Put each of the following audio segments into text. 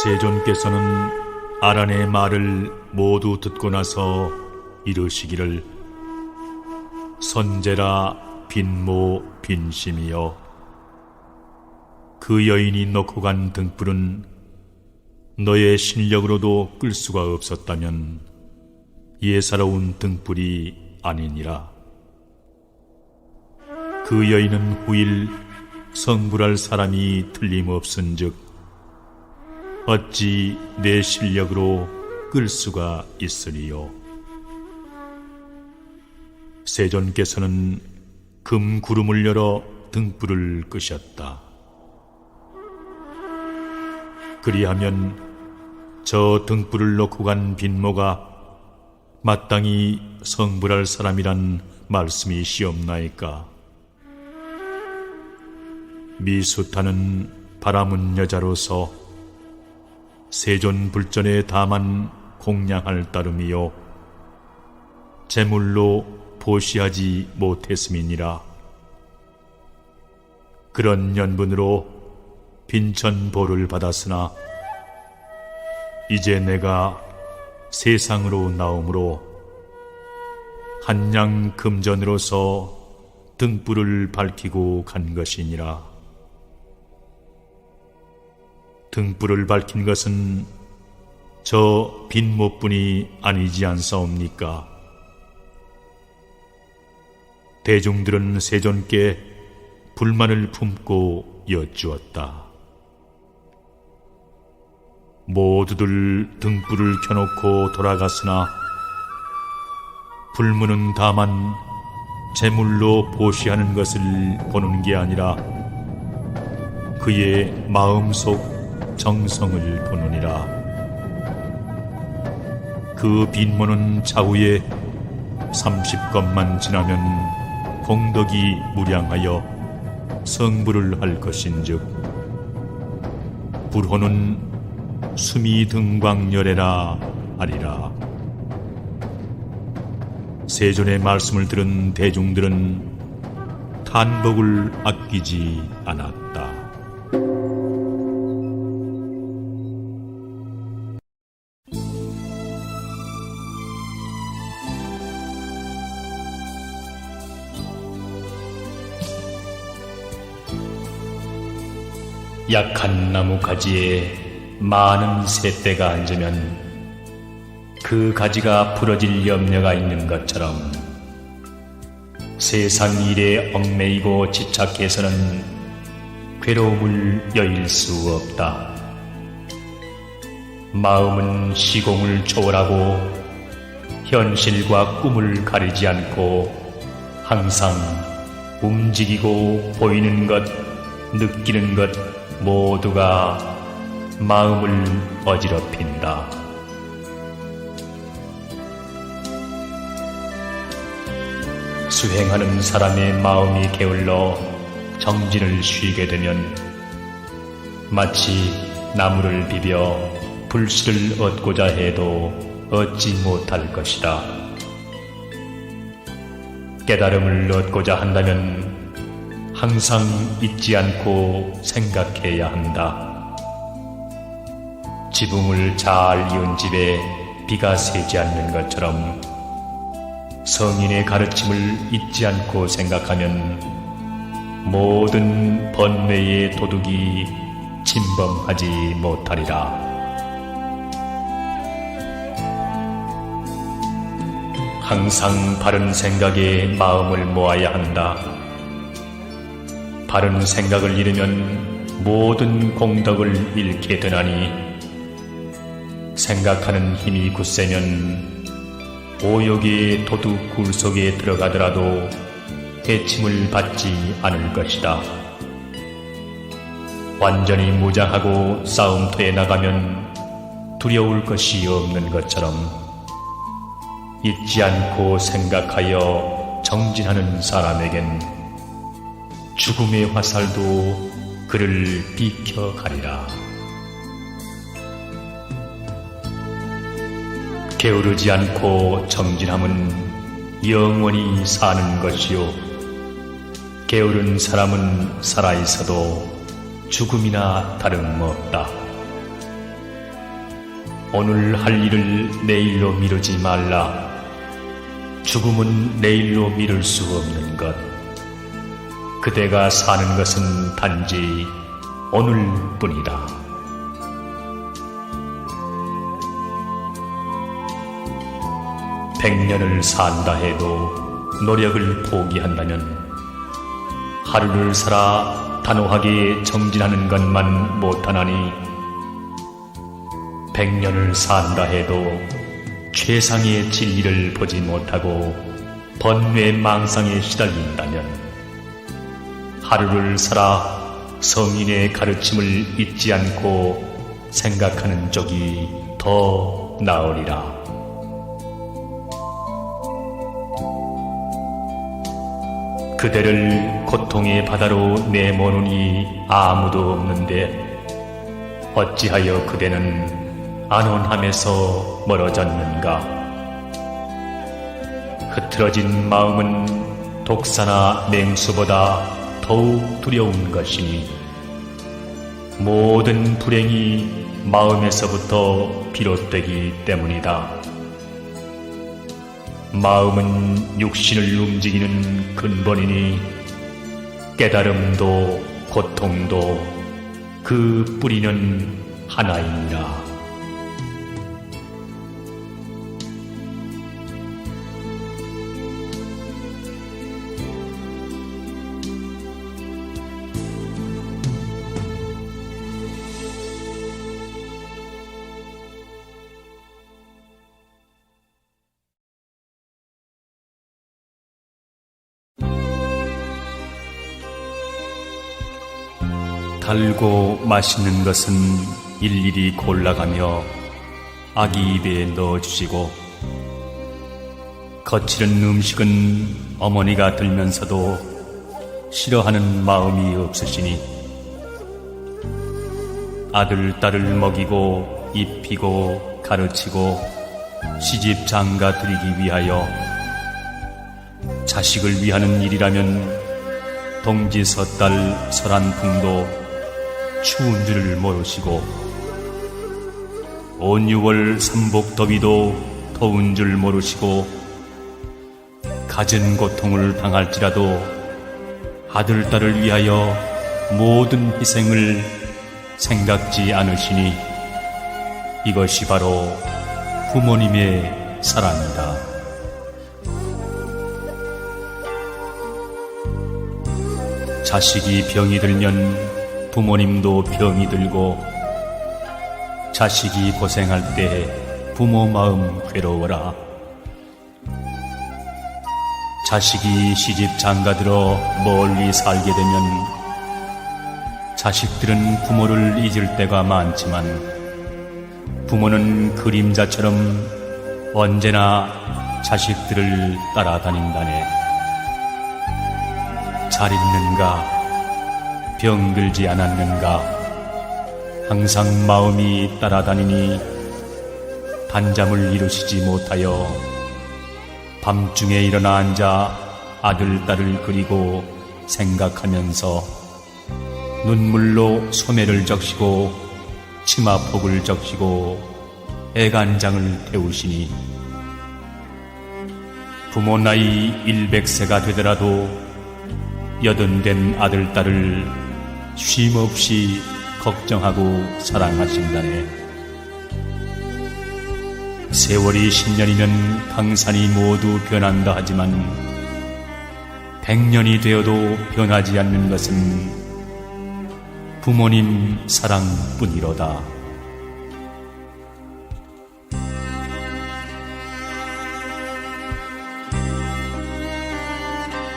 세존께서는 아란의 말을 모두 듣고 나서 이르시기를, 선제라 빈모 빈심이여, 그 여인이 놓고 간 등불은 너의 실력으로도 끌 수가 없었다면 예사로운 등불이 아니니라. 그 여인은 후일 성불할 사람이 틀림없은즉 어찌 내 실력으로 끌 수가 있으리요. 세존께서는 금 구름을 열어 등불을 끄셨다. 그리하면 저 등불을 놓고 간 빈모가 마땅히 성불할 사람이란 말씀이 시옵나이까. 미수타는 바람은 여자로서 세존 불전에 다만 공양할 따름이요, 제물로 보시하지 못했음이니라. 그런 연분으로 빈천보를 받았으나 이제 내가 세상으로 나오므로 한양 금전으로서 등불을 밝히고 간 것이니라. 등불을 밝힌 것은 저 빈모뿐이 아니지 않사옵니까? 대중들은 세존께 불만을 품고 여쭈었다. 모두들 등불을 켜놓고 돌아갔으나 불문은 다만 제물로 보시하는 것을 보는 게 아니라 그의 마음속 정성을 보느니라. 그 빈모는 차후에 30겁만 지나면 공덕이 무량하여 성불을 할 것인즉 불호는 수미 등광열애라 하리라. 세존의 말씀을 들은 대중들은 탄복을 아끼지 않았다. 약한 나무 가지에 많은 새떼가 앉으면 그 가지가 부러질 염려가 있는 것처럼 세상 일에 얽매이고 집착해서는 괴로움을 여일 수 없다. 마음은 시공을 초월하고 현실과 꿈을 가리지 않고 항상 움직이고 보이는 것, 느끼는 것 모두가 마음을 어지럽힌다. 수행하는 사람의 마음이 게을러 정진을 쉬게 되면 마치 나무를 비벼 불씨를 얻고자 해도 얻지 못할 것이다. 깨달음을 얻고자 한다면 항상 잊지 않고 생각해야 한다. 지붕을 잘 이은 집에 비가 새지 않는 것처럼 성인의 가르침을 잊지 않고 생각하면 모든 번뇌의 도둑이 침범하지 못하리라. 항상 바른 생각에 마음을 모아야 한다. 바른 생각을 잃으면 모든 공덕을 잃게 되나니 생각하는 힘이 굳세면 오욕의 도둑 굴 속에 들어가더라도 해침을 받지 않을 것이다. 완전히 무장하고 싸움터에 나가면 두려울 것이 없는 것처럼 잊지 않고 생각하여 정진하는 사람에겐 죽음의 화살도 그를 비켜가리라. 게으르지 않고 정진함은 영원히 사는 것이요, 게으른 사람은 살아있어도 죽음이나 다름없다. 오늘 할 일을 내일로 미루지 말라. 죽음은 내일로 미룰 수 없는 것. 그대가 사는 것은 단지 오늘뿐이다. 백년을 산다 해도 노력을 포기한다면 하루를 살아 단호하게 정진하는 것만 못하나니, 백년을 산다 해도 최상의 진리를 보지 못하고 번뇌 망상에 시달린다면 하루를 살아 성인의 가르침을 잊지 않고 생각하는 쪽이 더 나으리라. 그대를 고통의 바다로 내모으니 아무도 없는데 어찌하여 그대는 안온함에서 멀어졌는가? 흐트러진 마음은 독사나 맹수보다 더욱 두려운 것이니 모든 불행이 마음에서부터 비롯되기 때문이다. 마음은 육신을 움직이는 근본이니 깨달음도 고통도 그 뿌리는 하나이니라. 달고 맛있는 것은 일일이 골라가며 아기 입에 넣어주시고, 거칠은 음식은 어머니가 들면서도 싫어하는 마음이 없으시니 아들, 딸을 먹이고 입히고 가르치고 시집 장가 들이기 위하여 자식을 위하는 일이라면 동지 섣달 설한풍도 추운 줄을 모르시고 온 6월 삼복더위도 더운 줄 모르시고 갖은 고통을 당할지라도 아들, 딸을 위하여 모든 희생을 생각지 않으시니 이것이 바로 부모님의 사랑이다. 자식이 병이 들면 부모님도 병이 들고, 자식이 고생할 때 부모 마음 괴로워라. 자식이 시집 장가들어 멀리 살게 되면 자식들은 부모를 잊을 때가 많지만 부모는 그림자처럼 언제나 자식들을 따라다닌다네. 잘 있는가? 병들지 않았는가? 항상 마음이 따라다니니 단잠을 이루시지 못하여 밤중에 일어나 앉아 아들, 딸을 그리고 생각하면서 눈물로 소매를 적시고 치마폭을 적시고 애간장을 태우시니 부모 나이 100세가 되더라도 여든된 아들, 딸을 쉼없이 걱정하고 사랑하신다네. 세월이 10년이면 강산이 모두 변한다 하지만 100년이 되어도 변하지 않는 것은 부모님 사랑뿐이로다.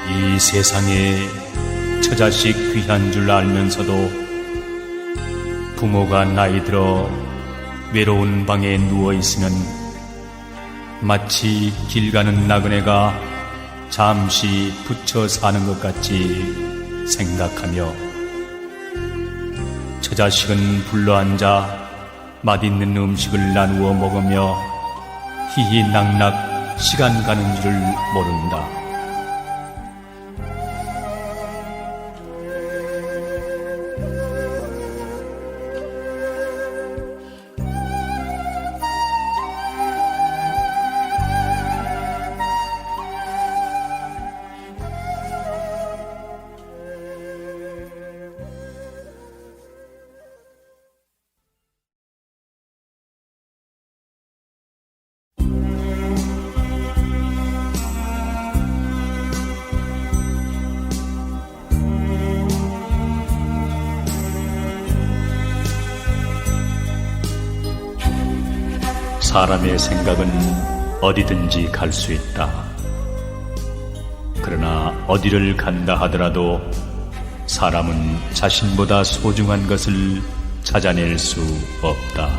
이 세상에 처자식 귀한 줄 알면서도 부모가 나이 들어 외로운 방에 누워있으면 마치 길 가는 나그네가 잠시 붙여 사는 것 같이 생각하며 처자식은 불러앉아 맛있는 음식을 나누어 먹으며 희희낙낙 시간 가는 줄을 모른다. 사람의 생각은 어디든지 갈 수 있다. 그러나 어디를 간다 하더라도 사람은 자신보다 소중한 것을 찾아낼 수 없다.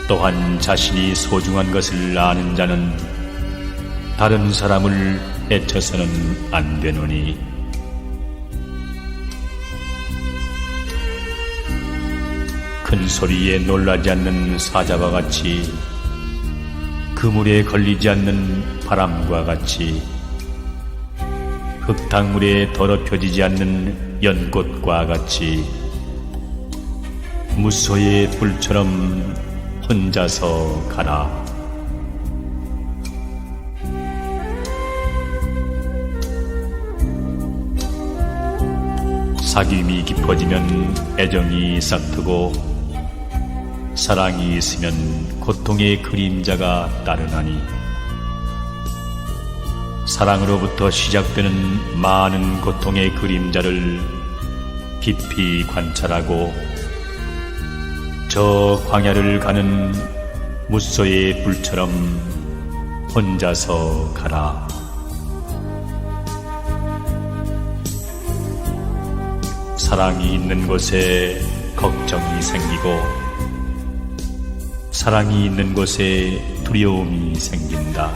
또한 자신이 소중한 것을 아는 자는 다른 사람을 해쳐서는 안 되노니 큰 소리에 놀라지 않는 사자와 같이 그물에 걸리지 않는 바람과 같이 흙탕물에 더럽혀지지 않는 연꽃과 같이 무소의 불처럼 혼자서 가라. 사귐이 깊어지면 애정이 싹트고 사랑이 있으면 고통의 그림자가 따르나니 사랑으로부터 시작되는 많은 고통의 그림자를 깊이 관찰하고 저 광야를 가는 무소의 불처럼 혼자서 가라. 사랑이 있는 곳에 걱정이 생기고 사랑이 있는 곳에 두려움이 생긴다.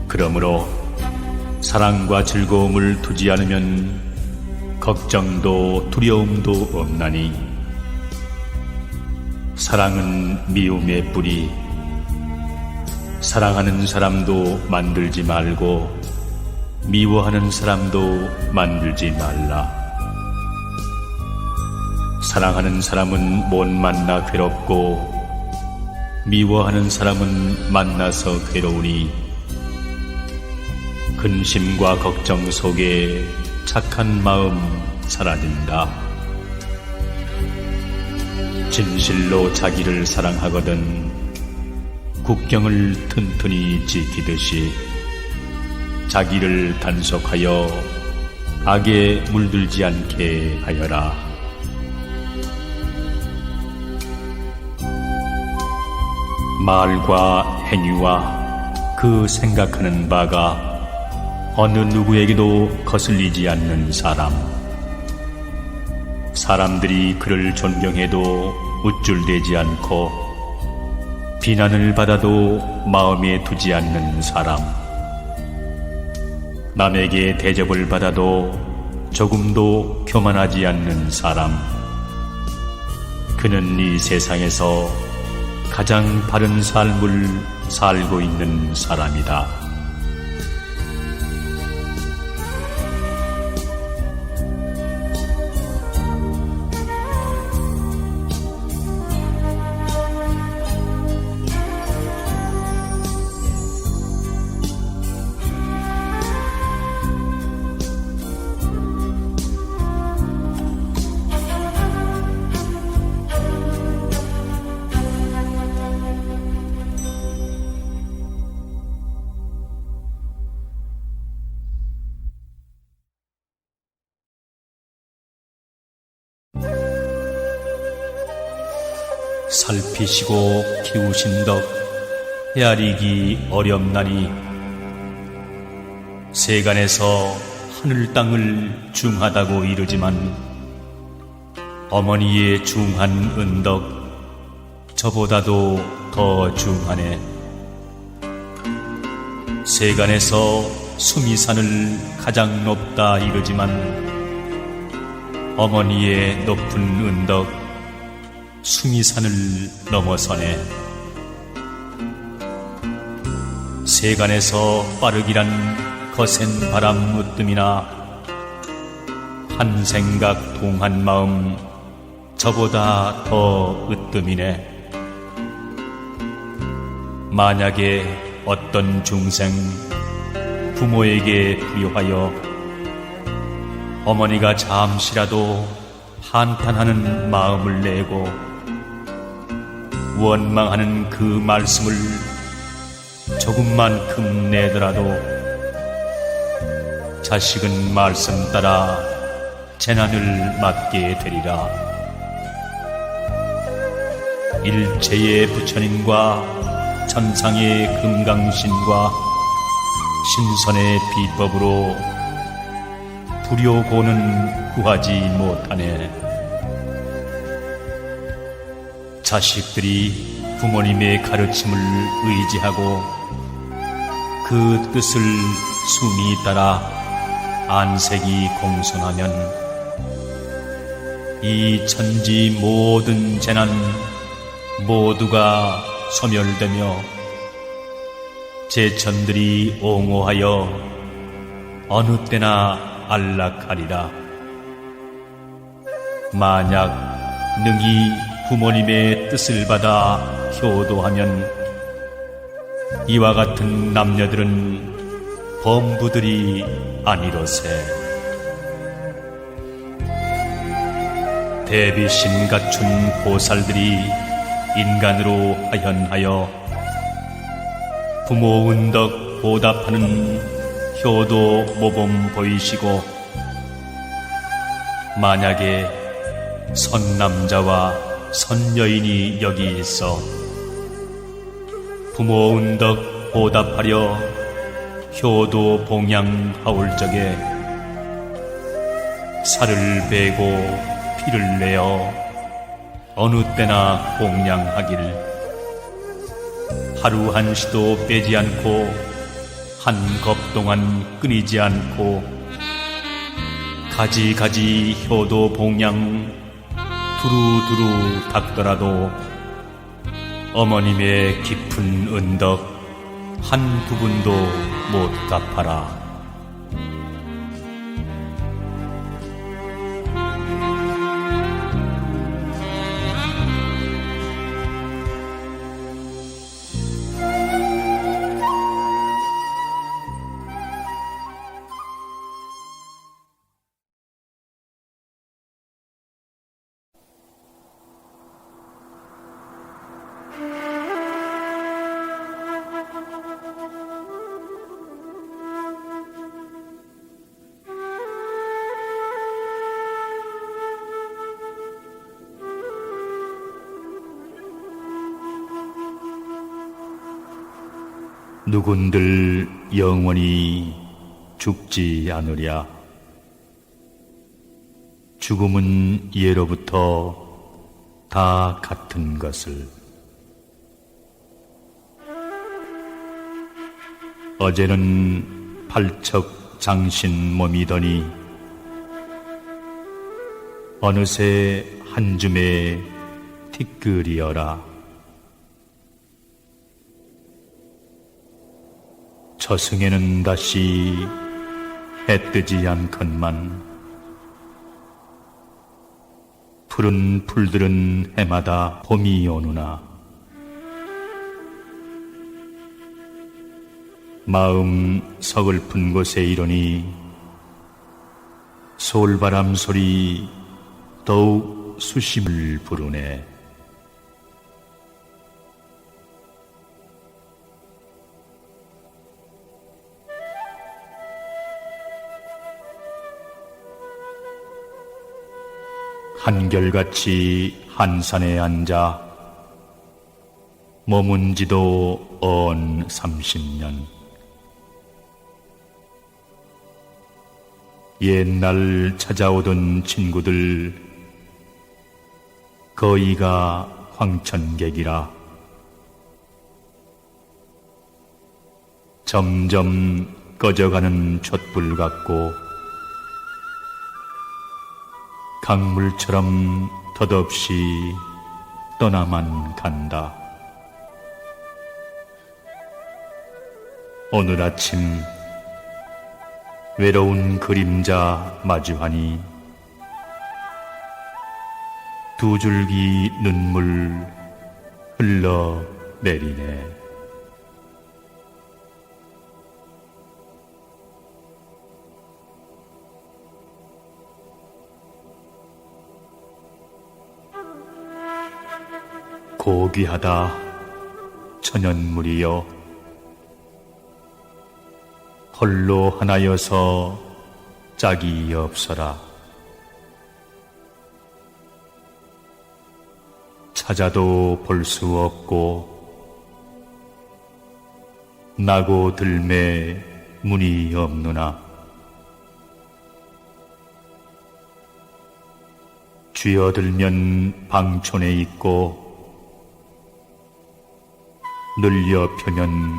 그러므로 사랑과 즐거움을 두지 않으면 걱정도 두려움도 없나니 사랑은 미움의 뿌리. 사랑하는 사람도 만들지 말고 미워하는 사람도 만들지 말라. 사랑하는 사람은 못 만나 괴롭고 미워하는 사람은 만나서 괴로우니 근심과 걱정 속에 착한 마음 사라진다. 진실로 자기를 사랑하거든 국경을 튼튼히 지키듯이 자기를 단속하여 악에 물들지 않게 하여라. 말과 행위와 그 생각하는 바가 어느 누구에게도 거슬리지 않는 사람. 사람들이 그를 존경해도 우쭐대지 않고 비난을 받아도 마음에 두지 않는 사람. 남에게 대접을 받아도 조금도 교만하지 않는 사람. 그는 이 세상에서 가장 바른 삶을 살고 있는 사람이다. 살피시고 키우신 덕 헤아리기 어렵나니 세간에서 하늘 땅을 중하다고 이르지만 어머니의 중한 은덕 저보다도 더 중하네. 세간에서 수미산을 가장 높다 이르지만 어머니의 높은 은덕 수미산을 넘어서네. 세간에서 빠르기란 거센 바람 으뜸이나 한 생각 동한 마음 저보다 더 으뜸이네. 만약에 어떤 중생 부모에게 부요하여 어머니가 잠시라도 한탄하는 마음을 내고 원망하는 그 말씀을 조금만큼 내더라도 자식은 말씀 따라 재난을 맞게 되리라. 일체의 부처님과 천상의 금강신과 신선의 비법으로 불효고는 구하지 못하네. 자식들이 부모님의 가르침을 의지하고 그 뜻을 순히 따라 안색이 공손하면 이 천지 모든 재난 모두가 소멸되며 제천들이 옹호하여 어느 때나 안락하리라. 만약 능히 부모님의 뜻을 받아 효도하면 이와 같은 남녀들은 범부들이 아니로세. 대비신 갖춘 보살들이 인간으로 하연하여 부모 은덕 보답하는 효도 모범 보이시고, 만약에 선남자와 선여인이 여기 있어 부모 은덕 보답하려 효도 봉양하올 적에 살을 베고 피를 내어 어느 때나 봉양하기를 하루 한시도 빼지 않고 한 겁 동안 끊이지 않고 가지가지 효도 봉양 두루두루 닦더라도 어머님의 깊은 은덕 한 부분도 못 갚아라. 누군들 영원히 죽지 않으랴. 죽음은 예로부터 다 같은 것을. 어제는 팔척 장신 몸이더니 어느새 한 줌의 티끌이어라. 저승에는 다시 해 뜨지 않건만 푸른 풀들은 해마다 봄이 오누나 마음 서글픈 곳에 이르니 솔바람 소리 더욱 수심을 부르네. 한결같이 한산에 앉아 머문 지도 언 30년. 옛날 찾아오던 친구들 거의가 황천객이라 점점 꺼져가는 촛불 같고 강물처럼 덧없이 떠나만 간다. 오늘 아침 외로운 그림자 마주하니 두 줄기 눈물 흘러내리네. 고귀하다 천연물이여 홀로 하나여서 짝이 없어라. 찾아도 볼 수 없고 나고 들매 문이 없느나 쥐어들면 방촌에 있고 늘려 펴면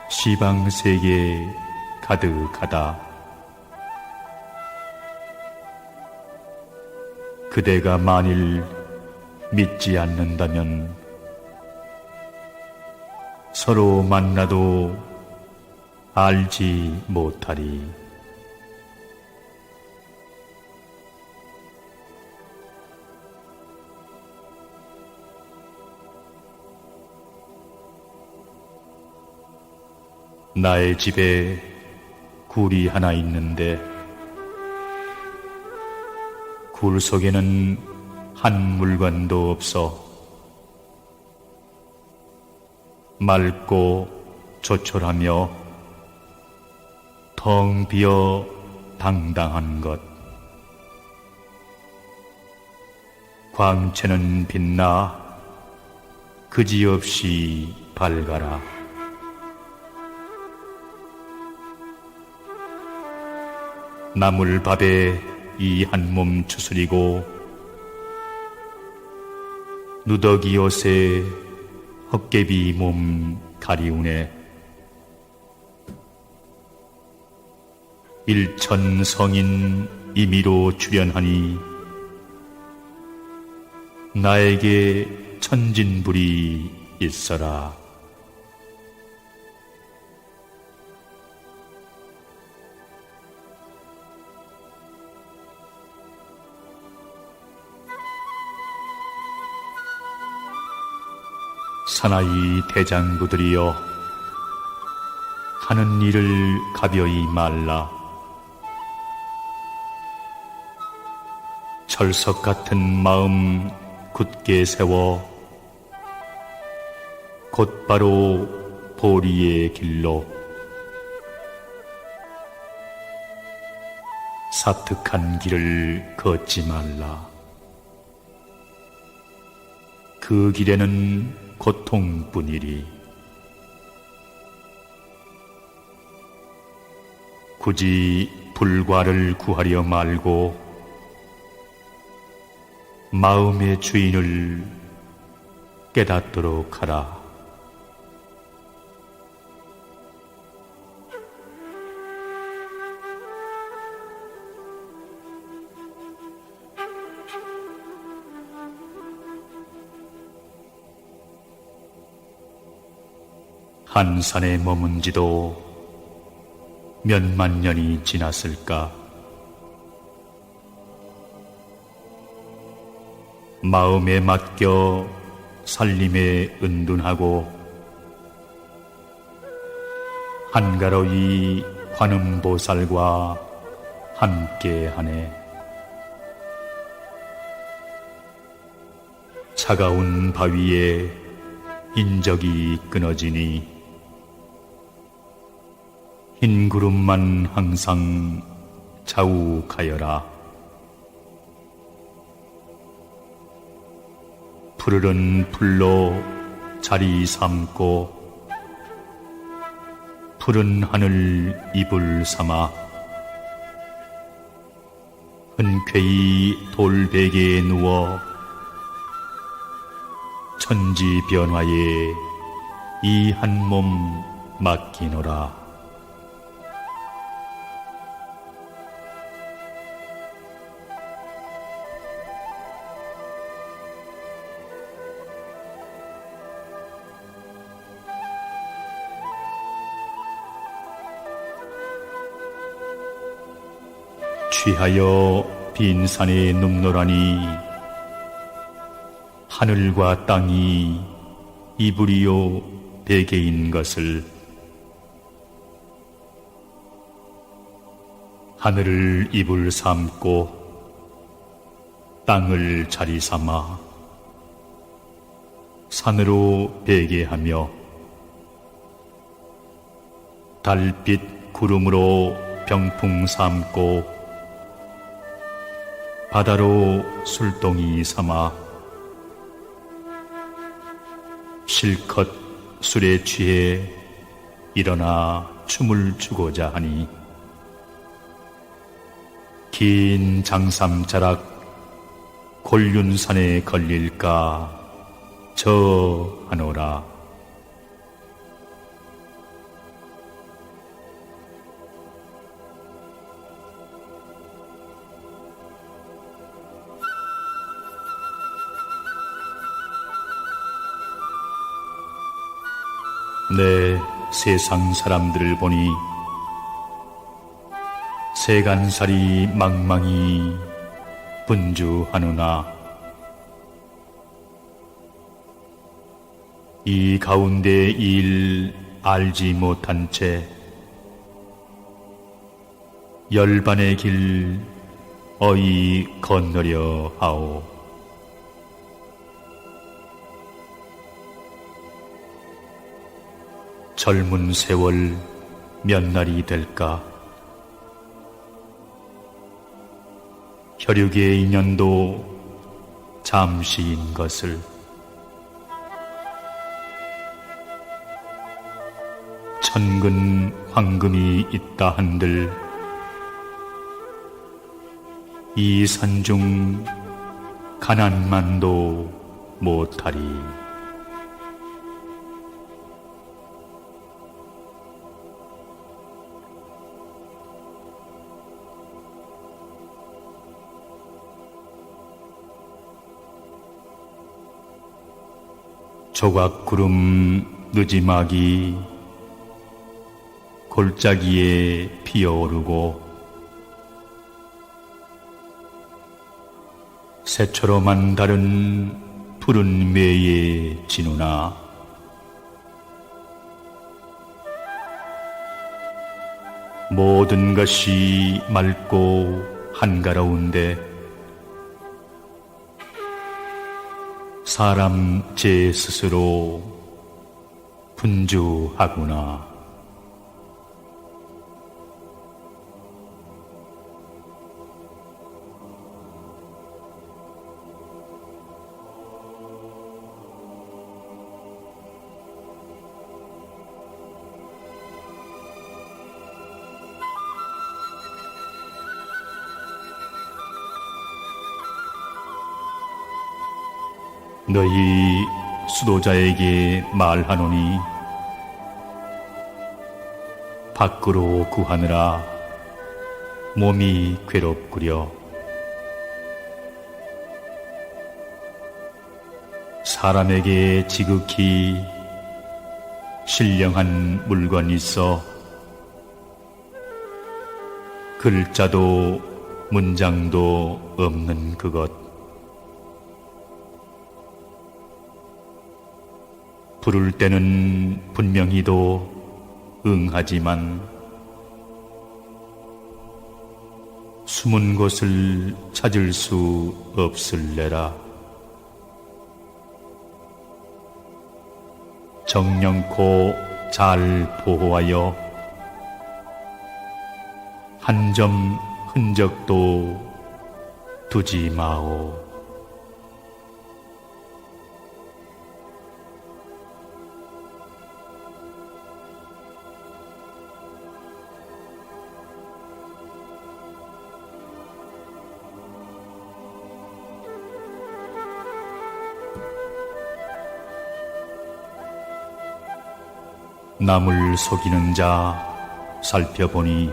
시방세계에 가득하다. 그대가 만일 믿지 않는다면 서로 만나도 알지 못하리. 나의 집에 굴이 하나 있는데 굴 속에는 한 물건도 없어. 맑고 조촐하며 텅 비어 당당한 것. 광채는 빛나 그지없이 밝아라. 나물밥에 이 한 몸 추스리고 누더기 옷에 헛개비 몸 가리우네. 일천 성인 임의로 출연하니 나에게 천진불이 있어라. 사나이 대장부들이여, 하는 일을 가벼이 말라. 철석 같은 마음 굳게 세워 곧바로 보리의 길로, 사특한 길을 걷지 말라. 그 길에는 고통뿐이리. 굳이 불과를 구하려 말고 마음의 주인을 깨닫도록 하라. 한 산에 머문 지도 몇만 년이 지났을까? 마음에 맡겨 살림에 은둔하고 한가로이 관음보살과 함께하네. 차가운 바위에 인적이 끊어지니 흰 구름만 항상 자욱하여라. 푸르른 풀로 자리 삼고 푸른 하늘 이불 삼아 흔쾌히 돌베개에 누워 천지 변화에 이 한 몸 맡기노라. 취하여 빈 산에 눕노라니 하늘과 땅이 이불이요 베개인 것을, 하늘을 이불 삼고 땅을 자리 삼아 산으로 베개하며 달빛 구름으로 병풍 삼고 바다로 술동이 삼아 실컷 술에 취해 일어나 춤을 추고자 하니 긴 장삼자락 곤륜산에 걸릴까 저 하노라. 내 세상 사람들을 보니 세간살이 망망이 분주하노나 이 가운데 일 알지 못한 채 열반의 길 어이 건너려 하오. 젊은 세월 몇 날이 될까? 혈육의 인연도 잠시인 것을 천근 황금이 있다 한들 이 산중 가난만도 못하리. 조각구름 느지막이 골짜기에 피어오르고 새초롬한 달은 푸른 매에 지누나 모든 것이 맑고 한가로운데 사람 제 스스로 분주하구나. 너희 수도자에게 말하노니 밖으로 구하느라 몸이 괴롭구려. 사람에게 지극히 신령한 물건이 있어 글자도 문장도 없는 그것, 부를 때는 분명히도 응하지만 숨은 곳을 찾을 수 없을래라. 정령코 잘 보호하여 한 점 흔적도 두지 마오. 남을 속이는 자 살펴보니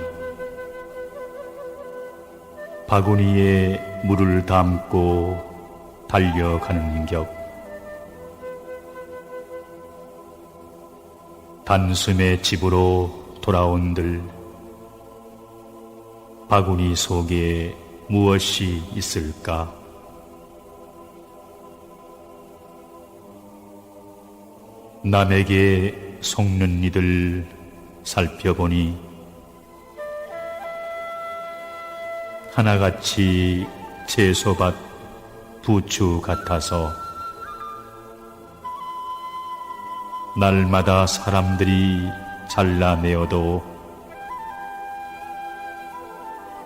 바구니에 물을 담고 달려가는 격, 단숨에 집으로 돌아온들 바구니 속에 무엇이 있을까? 남에게 속는 이들 살펴보니 하나같이 채소밭 부추 같아서 날마다 사람들이 잘라내어도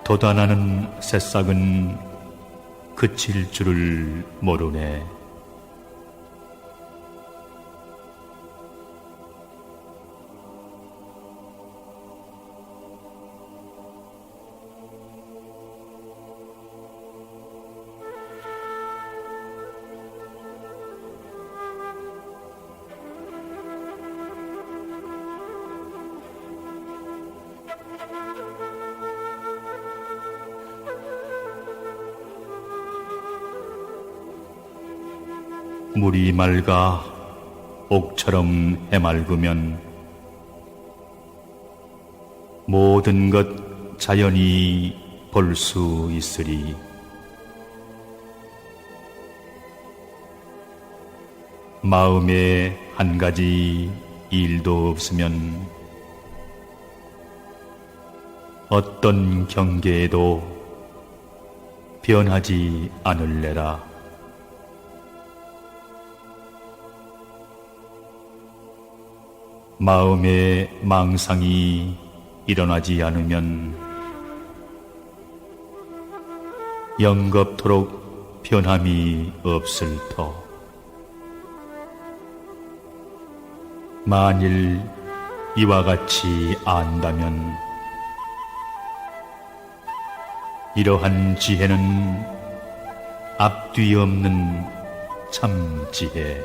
돋아나는 새싹은 그칠 줄을 모르네. 물이 맑아 옥처럼 해맑으면 모든 것 자연히 볼 수 있으리. 마음에 한 가지 일도 없으면 어떤 경계에도 변하지 않을래라. 마음에 망상이 일어나지 않으면 영겁토록 변함이 없을 터. 만일 이와 같이 안다면 이러한 지혜는 앞뒤 없는 참 지혜.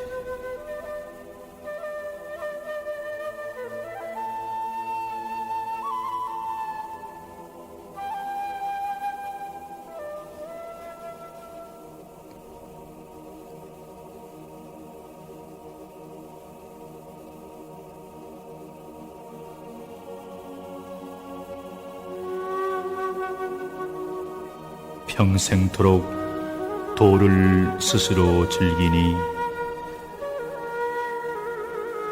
평생토록 도를 스스로 즐기니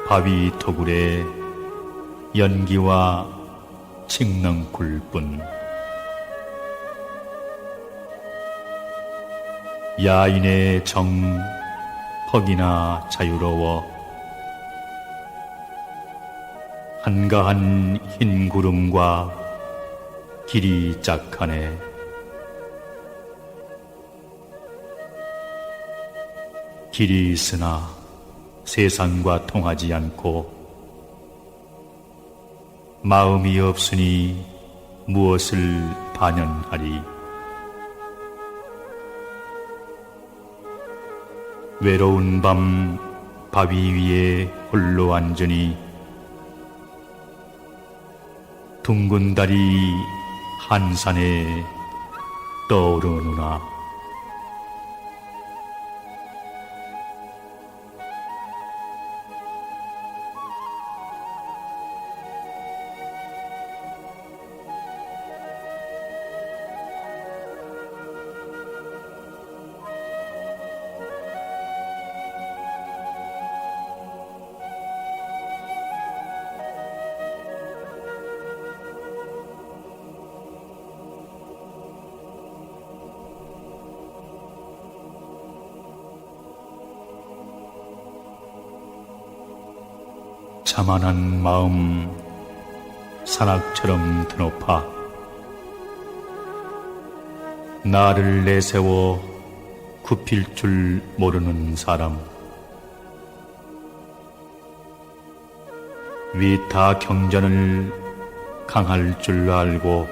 바위 토굴에 연기와 칡넝쿨뿐. 야인의 정 퍽이나 자유로워 한가한 흰 구름과 길이 짝하네. 길이 있으나 세상과 통하지 않고 마음이 없으니 무엇을 반연하리. 외로운 밤 바위 위에 홀로 앉으니 둥근 달이 한산에 떠오르느나. 자만한 마음 산악처럼 드높아 나를 내세워 굽힐 줄 모르는 사람. 위타 경전을 강할 줄 알고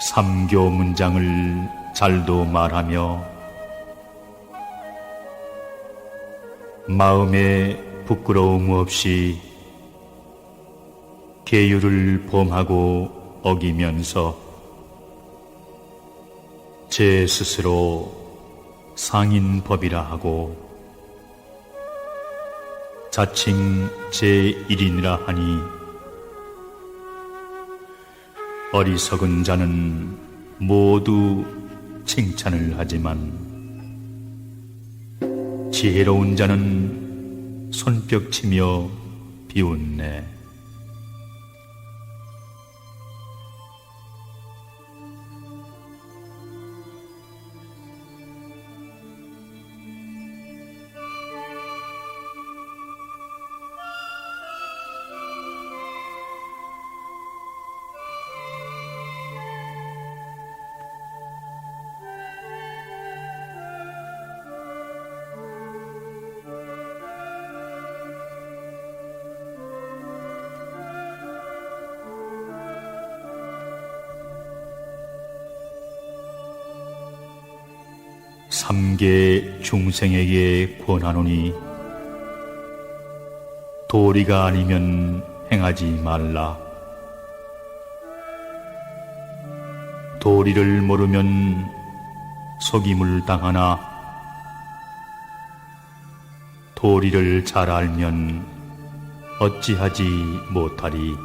삼교 문장을 잘도 말하며 마음에 부끄러움 없이 계율을 범하고 어기면서 제 스스로 상인법이라 하고 자칭 제1인이라 하니 어리석은 자는 모두 칭찬을 하지만 지혜로운 자는 손뼉치며 비웃네. 삼계 중생에게 권하노니 도리가 아니면 행하지 말라. 도리를 모르면 속임을 당하나 도리를 잘 알면 어찌하지 못하리.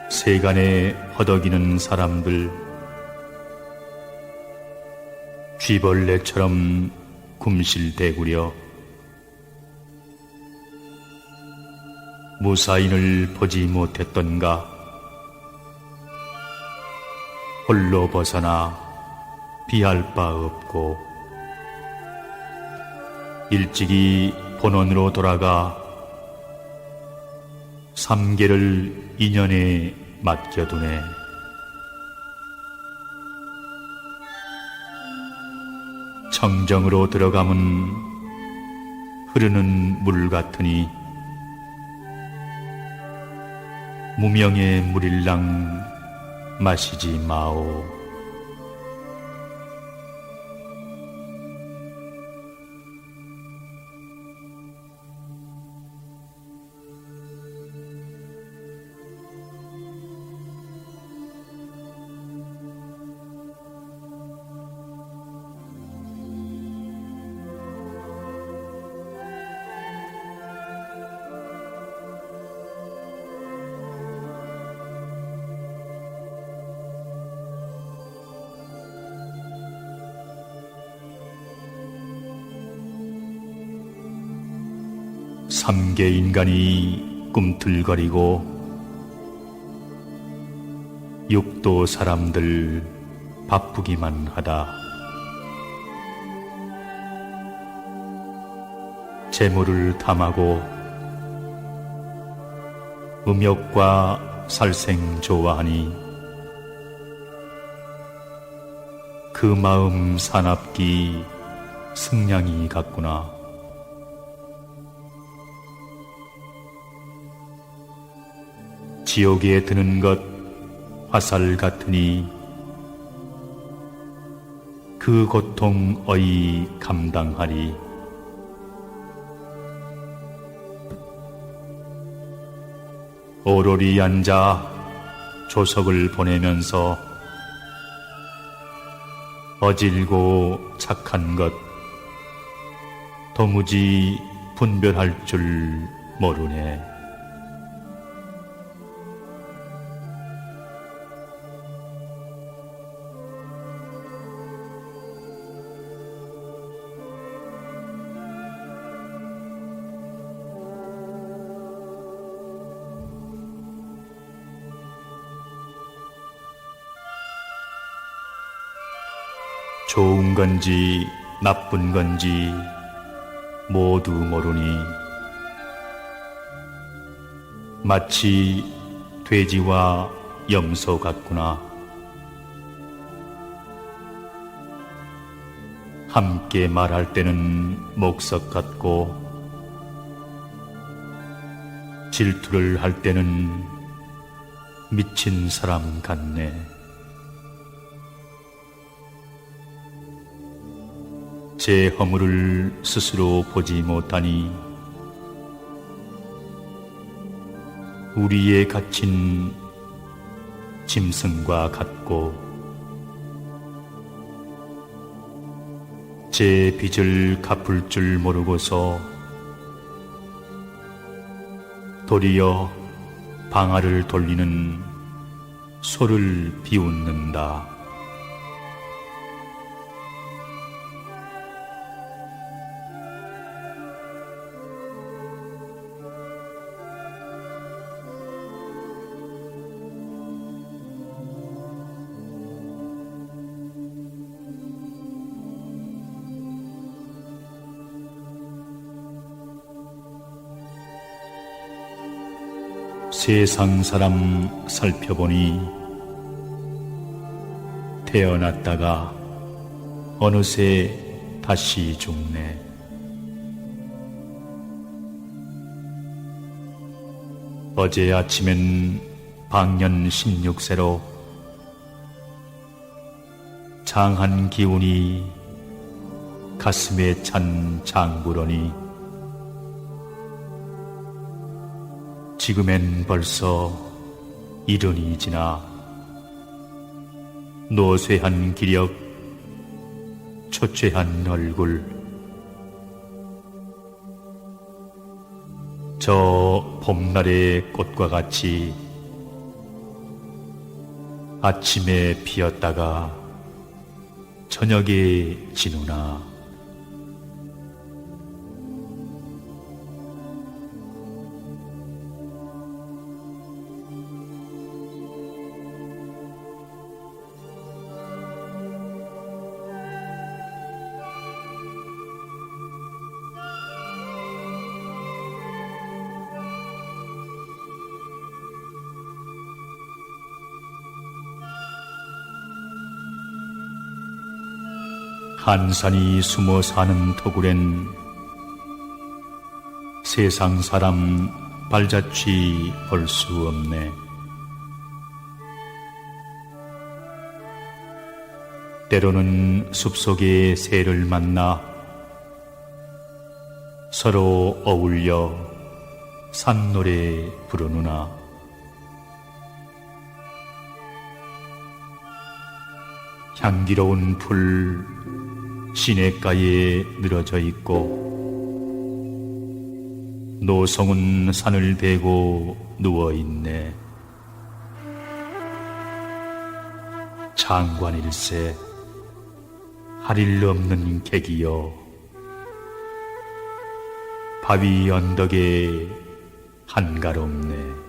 세간에 허덕이는 사람들, 쥐벌레처럼 굶실대구려 무사인을 보지 못했던가. 홀로 벗어나 비할 바 없고 일찍이 본원으로 돌아가 삼계를 인연에 맡겨두네. 청정으로 들어가면 흐르는 물 같으니 무명의 물일랑 마시지 마오. 삼계 인간이 꿈틀거리고 육도 사람들 바쁘기만 하다. 재물을 탐하고 음욕과 살생 좋아하니 그 마음 사납기 승량이 같구나. 지옥에 드는 것 화살 같으니 그 고통 어이 감당하리. 오로리 앉아 조석을 보내면서 어질고 착한 것 도무지 분별할 줄 모르네. 좋은 건지 나쁜 건지 모두 모르니 마치 돼지와 염소 같구나. 함께 말할 때는 목석 같고 질투를 할 때는 미친 사람 같네. 제 허물을 스스로 보지 못하니 우리에 갇힌 짐승과 같고 제 빚을 갚을 줄 모르고서 도리어 방아를 돌리는 소를 비웃는다. 세상 사람 살펴보니 태어났다가 어느새 다시 죽네. 어제 아침엔 방년 16세로 장한 기운이 가슴에 찬 장부러니 지금엔 벌써 이른이 지나 노쇠한 기력 초췌한 얼굴, 저 봄날의 꽃과 같이 아침에 피었다가 저녁에 지누나. 한산이 숨어 사는 터굴엔 세상 사람 발자취 볼 수 없네. 때로는 숲속의 새를 만나 서로 어울려 산노래 부르누나. 향기로운 풀 시냇가에 늘어져 있고 노송은 산을 베고 누워있네. 장관일세 할 일 없는 객이여, 바위 언덕에 한가롭네.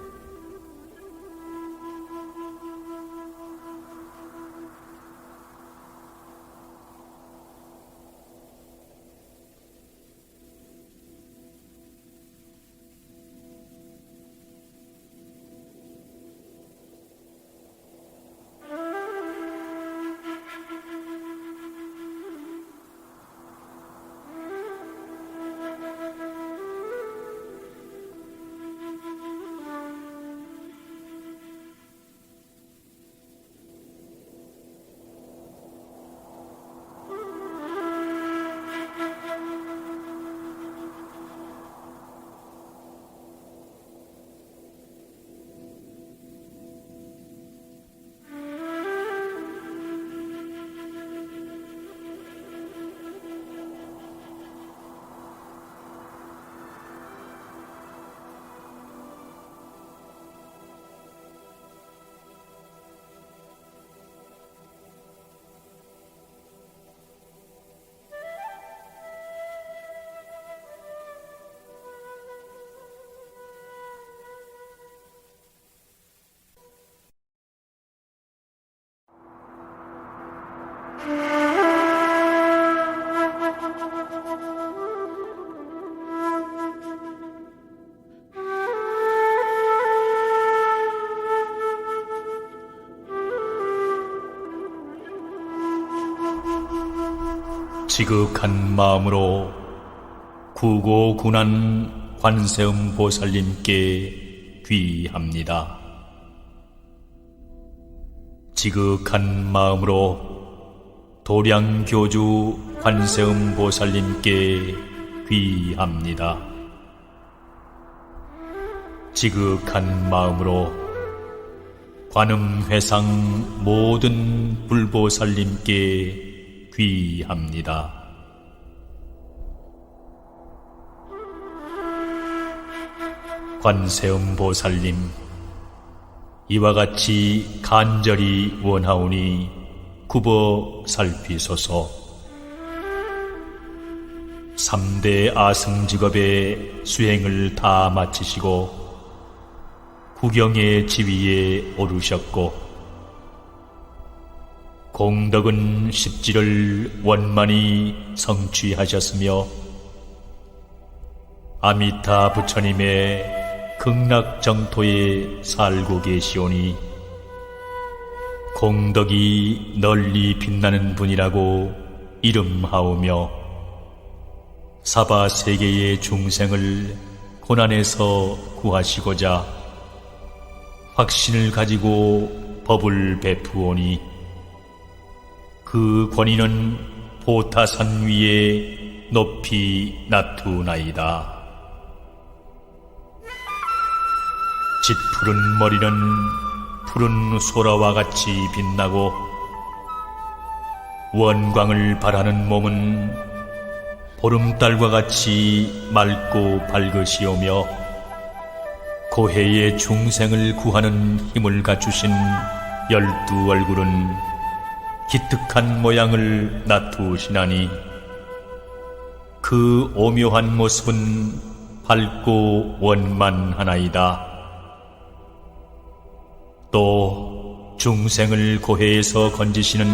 지극한 마음으로 구고군한 관세음 보살님께 귀합니다. 지극한 마음으로 도량교주 관세음 보살님께 귀합니다. 지극한 마음으로 관음회상 모든 불보살님께 귀합니다. 관세음 보살님, 이와 같이 간절히 원하오니 굽어 살피소서. 3대 아승직업의 수행을 다 마치시고 구경의 지위에 오르셨고 공덕은 십지를 원만히 성취하셨으며 아미타 부처님의 극락정토에 살고 계시오니 공덕이 널리 빛나는 분이라고 이름하오며 사바세계의 중생을 고난에서 구하시고자 확신을 가지고 법을 베푸오니 그 권위는 보타산 위에 높이 나투나이다. 짙푸른 머리는 푸른 소라와 같이 빛나고 원광을 발하는 몸은 보름달과 같이 맑고 밝으시오며 고해의 중생을 구하는 힘을 갖추신 12 얼굴은 기특한 모양을 나투시나니 그 오묘한 모습은 밝고 원만하나이다. 또 중생을 고해에서 건지시는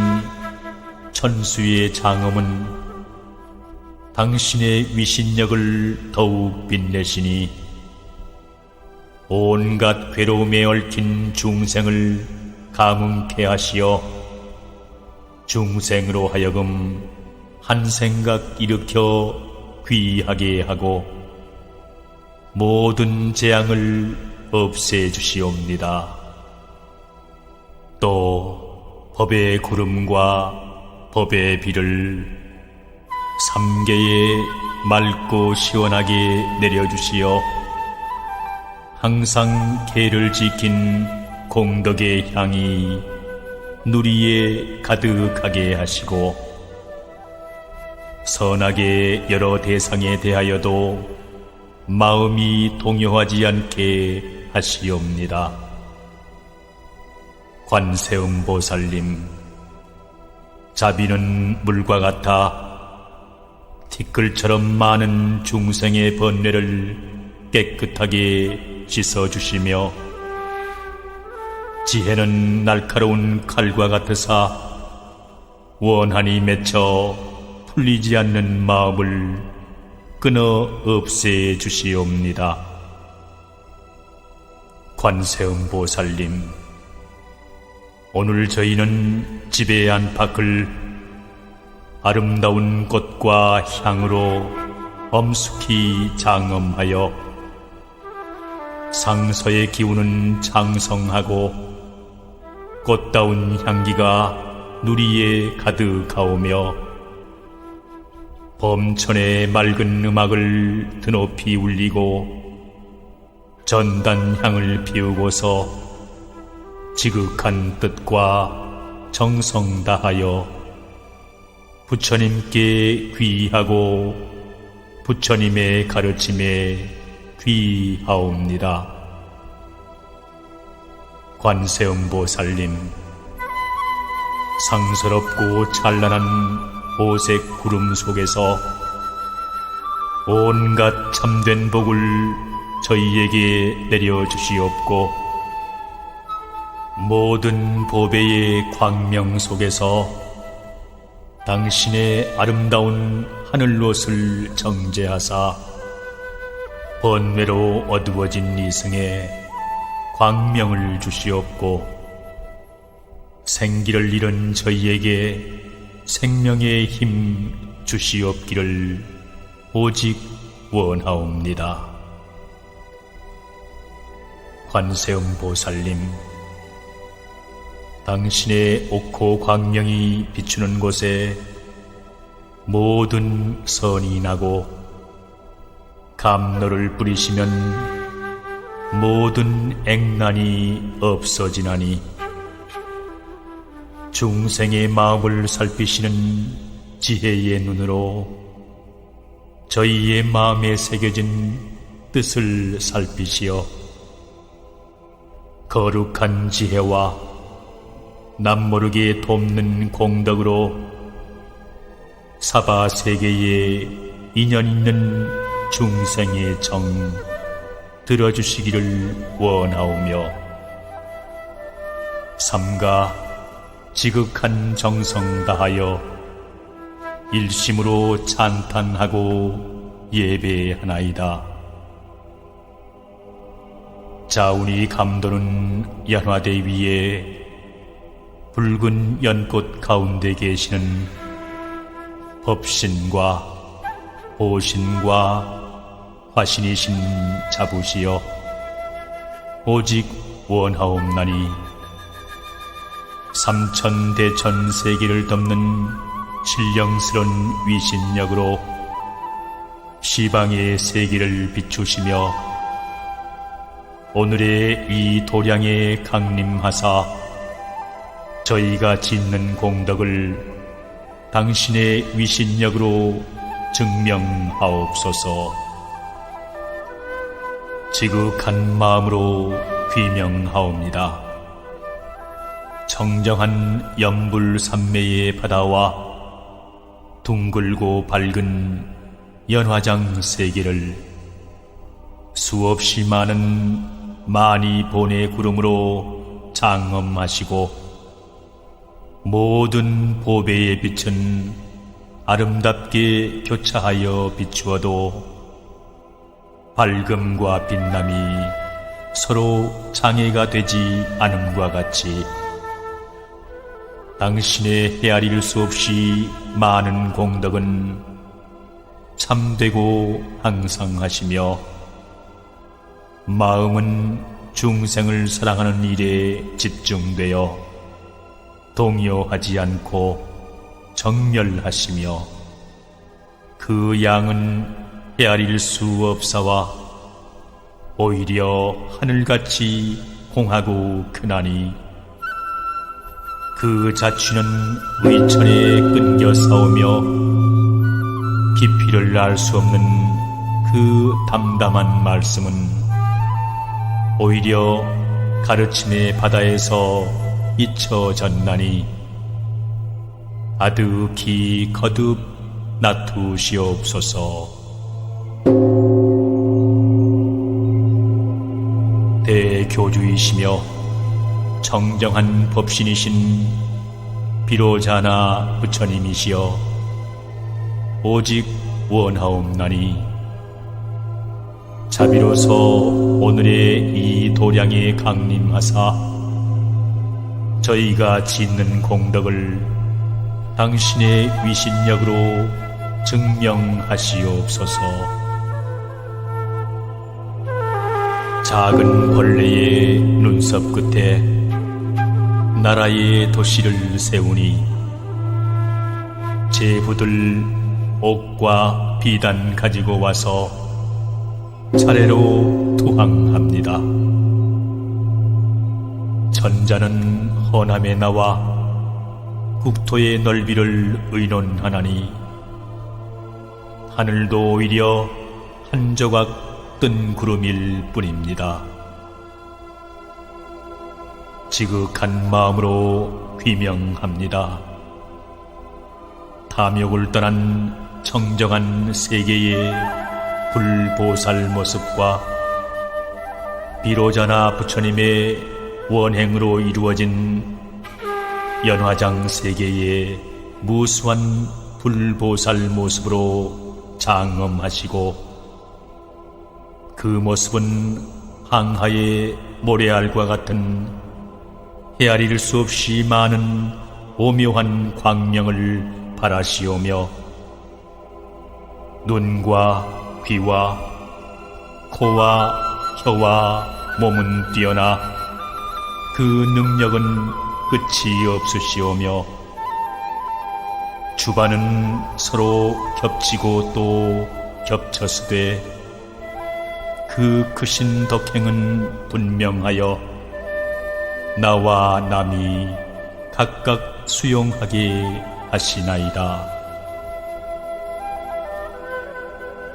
천수의 장엄은 당신의 위신력을 더욱 빛내시니 온갖 괴로움에 얽힌 중생을 감흥케 하시어 중생으로 하여금 한 생각 일으켜 귀하게 하고 모든 재앙을 없애주시옵니다. 또 법의 구름과 법의 비를 삼계에 맑고 시원하게 내려주시어 항상 계를 지킨 공덕의 향이 누리에 가득하게 하시고 선악의 여러 대상에 대하여도 마음이 동요하지 않게 하시옵니다. 관세음보살님, 자비는 물과 같아 티끌처럼 많은 중생의 번뇌를 깨끗하게 씻어주시며 지혜는 날카로운 칼과 같으사 원한이 맺혀 풀리지 않는 마음을 끊어 없애주시옵니다. 관세음보살님, 오늘 저희는 집의 안팎을 아름다운 꽃과 향으로 엄숙히 장엄하여 상서의 기운은 장성하고 꽃다운 향기가 누리에 가득하오며 범천의 맑은 음악을 드높이 울리고 전단향을 피우고서 지극한 뜻과 정성 다하여 부처님께 귀하고 부처님의 가르침에 귀하옵니다. 관세음보살님, 상스럽고 찬란한 보색 구름 속에서 온갖 참된 복을 저희에게 내려주시옵고 모든 보배의 광명 속에서 당신의 아름다운 하늘옷을 정제하사 번뇌로 어두워진 이승에 광명을 주시옵고 생기를 잃은 저희에게 생명의 힘 주시옵기를 오직 원하옵니다. 관세음보살님, 당신의 옥호 광명이 비추는 곳에 모든 선이 나고 감로를 뿌리시면 모든 액난이 없어지나니 중생의 마음을 살피시는 지혜의 눈으로 저희의 마음에 새겨진 뜻을 살피시어 거룩한 지혜와 남모르게 돕는 공덕으로 사바세계에 인연 있는 중생의 정 들어주시기를 원하오며 삼가 지극한 정성 다하여 일심으로 찬탄하고 예배하나이다. 자운이 감도는 연화대위에 붉은 연꽃 가운데 계시는 법신과 보신과 화신이신 자부시여 오직 원하옵나니 삼천대천 세계를 덮는 신령스런 위신력으로 시방의 세계를 비추시며 오늘의 이 도량에 강림하사 저희가 짓는 공덕을 당신의 위신력으로 증명하옵소서. 지극한 마음으로 귀명하옵니다. 청정한 연불산매의 바다와 둥글고 밝은 연화장 세계를 수없이 많은 많이 본의 구름으로 장엄하시고 모든 보배의 빛은 아름답게 교차하여 비추어도 밝음과 빛남이 서로 장애가 되지 않음과 같이 당신의 헤아릴 수 없이 많은 공덕은 참되고 항상하시며 마음은 중생을 사랑하는 일에 집중되어 동요하지 않고 정멸하시며 그 양은 헤아릴 수 없사와 오히려 하늘같이 공하고 크나니 그 자취는 의천에 끊겨 싸우며 깊이를 알 수 없는 그 담담한 말씀은 오히려 가르침의 바다에서 잊혀졌나니 아득히 거듭 놔두시옵소서. 대교주이시며 정정한 법신이신 비로자나 부처님이시여 오직 원하옵나니 자비로서 오늘의 이 도량에 강림하사 저희가 짓는 공덕을 당신의 위신력으로 증명하시옵소서. 작은 벌레의 눈썹 끝에 나라의 도시를 세우니 제부들 옥과 비단 가지고 와서 차례로 투항합니다. 천자는 허남에 나와 국토의 넓이를 의논하나니 하늘도 오히려 한 조각 뜬 구름일 뿐입니다. 지극한 마음으로 귀명합니다. 탐욕을 떠난 청정한 세계의 불보살 모습과 비로자나 부처님의 원행으로 이루어진 연화장 세계의 무수한 불보살 모습으로 장엄하시고 그 모습은 항하의 모래알과 같은 헤아릴 수 없이 많은 오묘한 광명을 발하시오며 눈과 귀와 코와 혀와 몸은 뛰어나 그 능력은 끝이 없으시오며 주반은 서로 겹치고 또 겹쳐서되 그 크신 덕행은 분명하여 나와 남이 각각 수용하게 하시나이다.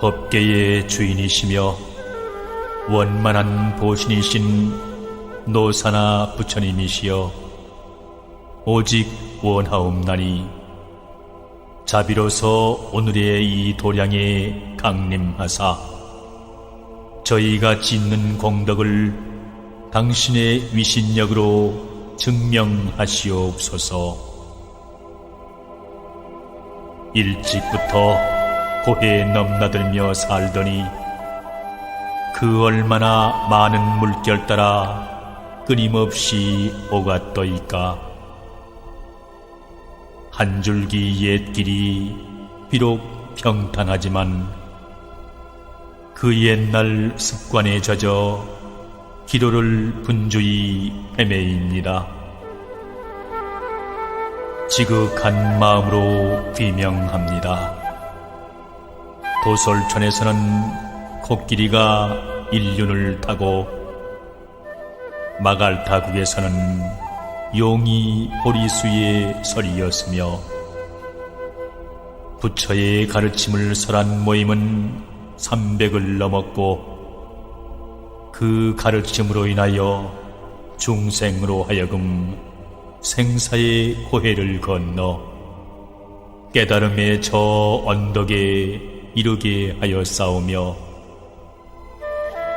법계의 주인이시며 원만한 보신이신 노사나 부처님이시여 오직 원하옵나니 자비로서 오늘의 이 도량에 강림하사 저희가 짓는 공덕을 당신의 위신력으로 증명하시옵소서. 일찍부터 고해에 넘나들며 살더니 그 얼마나 많은 물결 따라 끊임없이 오갔더이까. 한 줄기 옛길이 비록 평탄하지만 그 옛날 습관에 젖어 기도를 분주히 헤매입니다. 지극한 마음으로 귀명합니다. 도솔촌에서는 코끼리가 일륜을 타고 마갈타국에서는 용이 보리수에 서리었으며 부처의 가르침을 설한 모임은 300을 넘었고 그 가르침으로 인하여 중생으로 하여금 생사의 고해를 건너 깨달음의 저 언덕에 이르게 하였사오며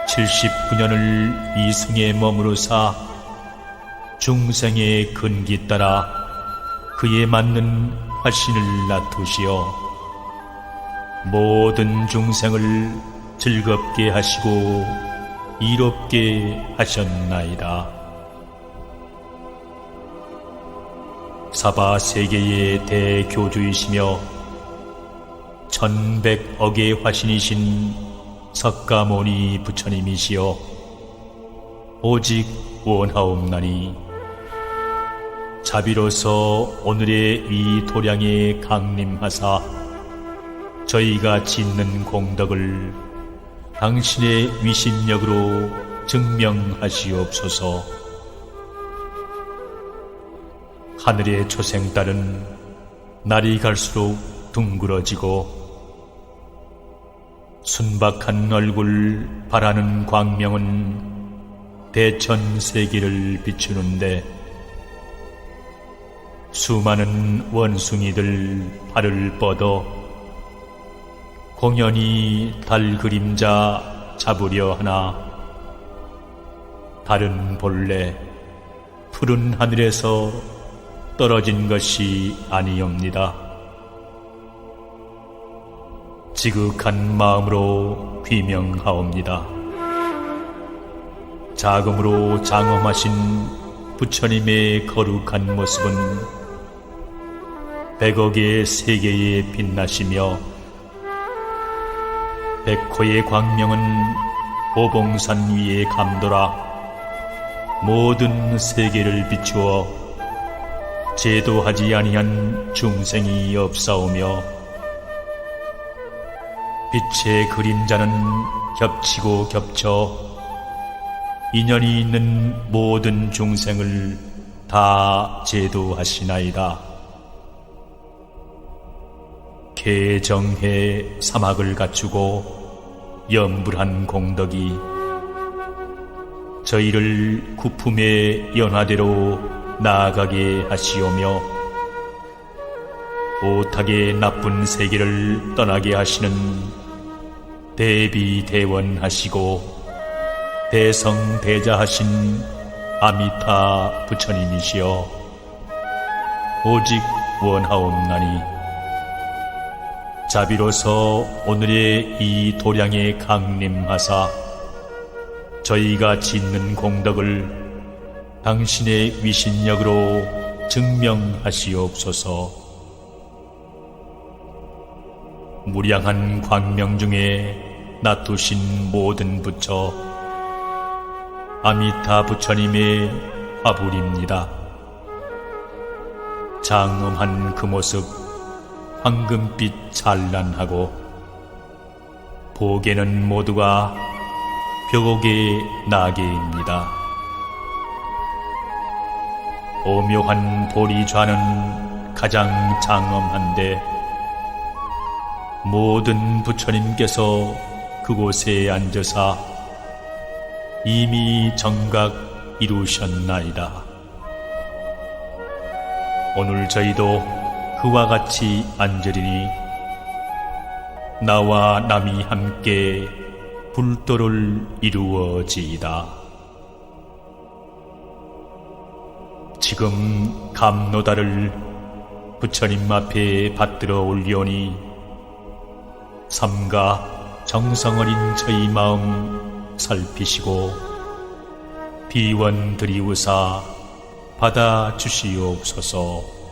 79년을 이 승에 머무르사 중생의 근기 따라 그에 맞는 화신을 놔두시어 모든 중생을 즐겁게 하시고 이롭게 하셨나이다. 사바 세계의 대교주이시며 1100억의 화신이신 석가모니 부처님이시여 오직 원하옵나니 자비로서 오늘의 이 도량에 강림하사 저희가 짓는 공덕을 당신의 위신력으로 증명하시옵소서. 하늘의 초생달은 날이 갈수록 둥그러지고 순박한 얼굴 바라는 광명은 대천세계를 비추는데 수많은 원숭이들 발을 뻗어 공연히 달 그림자 잡으려 하나 달은 본래 푸른 하늘에서 떨어진 것이 아니옵니다. 지극한 마음으로 귀명하옵니다. 자금으로 장엄하신 부처님의 거룩한 모습은 100억의 세계에 빛나시며 백호의 광명은 보봉산 위에 감돌아 모든 세계를 비추어 제도하지 아니한 중생이 없사오며 빛의 그림자는 겹치고 겹쳐 인연이 있는 모든 중생을 다 제도하시나이다. 개정해 사막을 갖추고 염불한 공덕이 저희를 구품의 연화대로 나아가게 하시오며 오타게 나쁜 세계를 떠나게 하시는 대비대원하시고 대성대자하신 아미타 부처님이시여 오직 원하옵나니 자비로서 오늘의 이 도량에 강림하사 저희가 짓는 공덕을 당신의 위신력으로 증명하시옵소서. 무량한 광명 중에 놔두신 모든 부처 아미타 부처님의 화불입니다. 장엄한 그 모습 황금빛 찬란하고 보게는 모두가 벽옥의 나게입니다. 오묘한 보리좌는 가장 장엄한데 모든 부처님께서 그곳에 앉으사 이미 정각 이루셨나이다. 오늘 저희도 그와 같이 앉으리니 나와 남이 함께 불도를 이루어지이다. 지금 감노다를 부처님 앞에 받들어 올리오니 삼가 정성 어린 저희 마음 살피시고 비원 드리우사 받아 주시옵소서.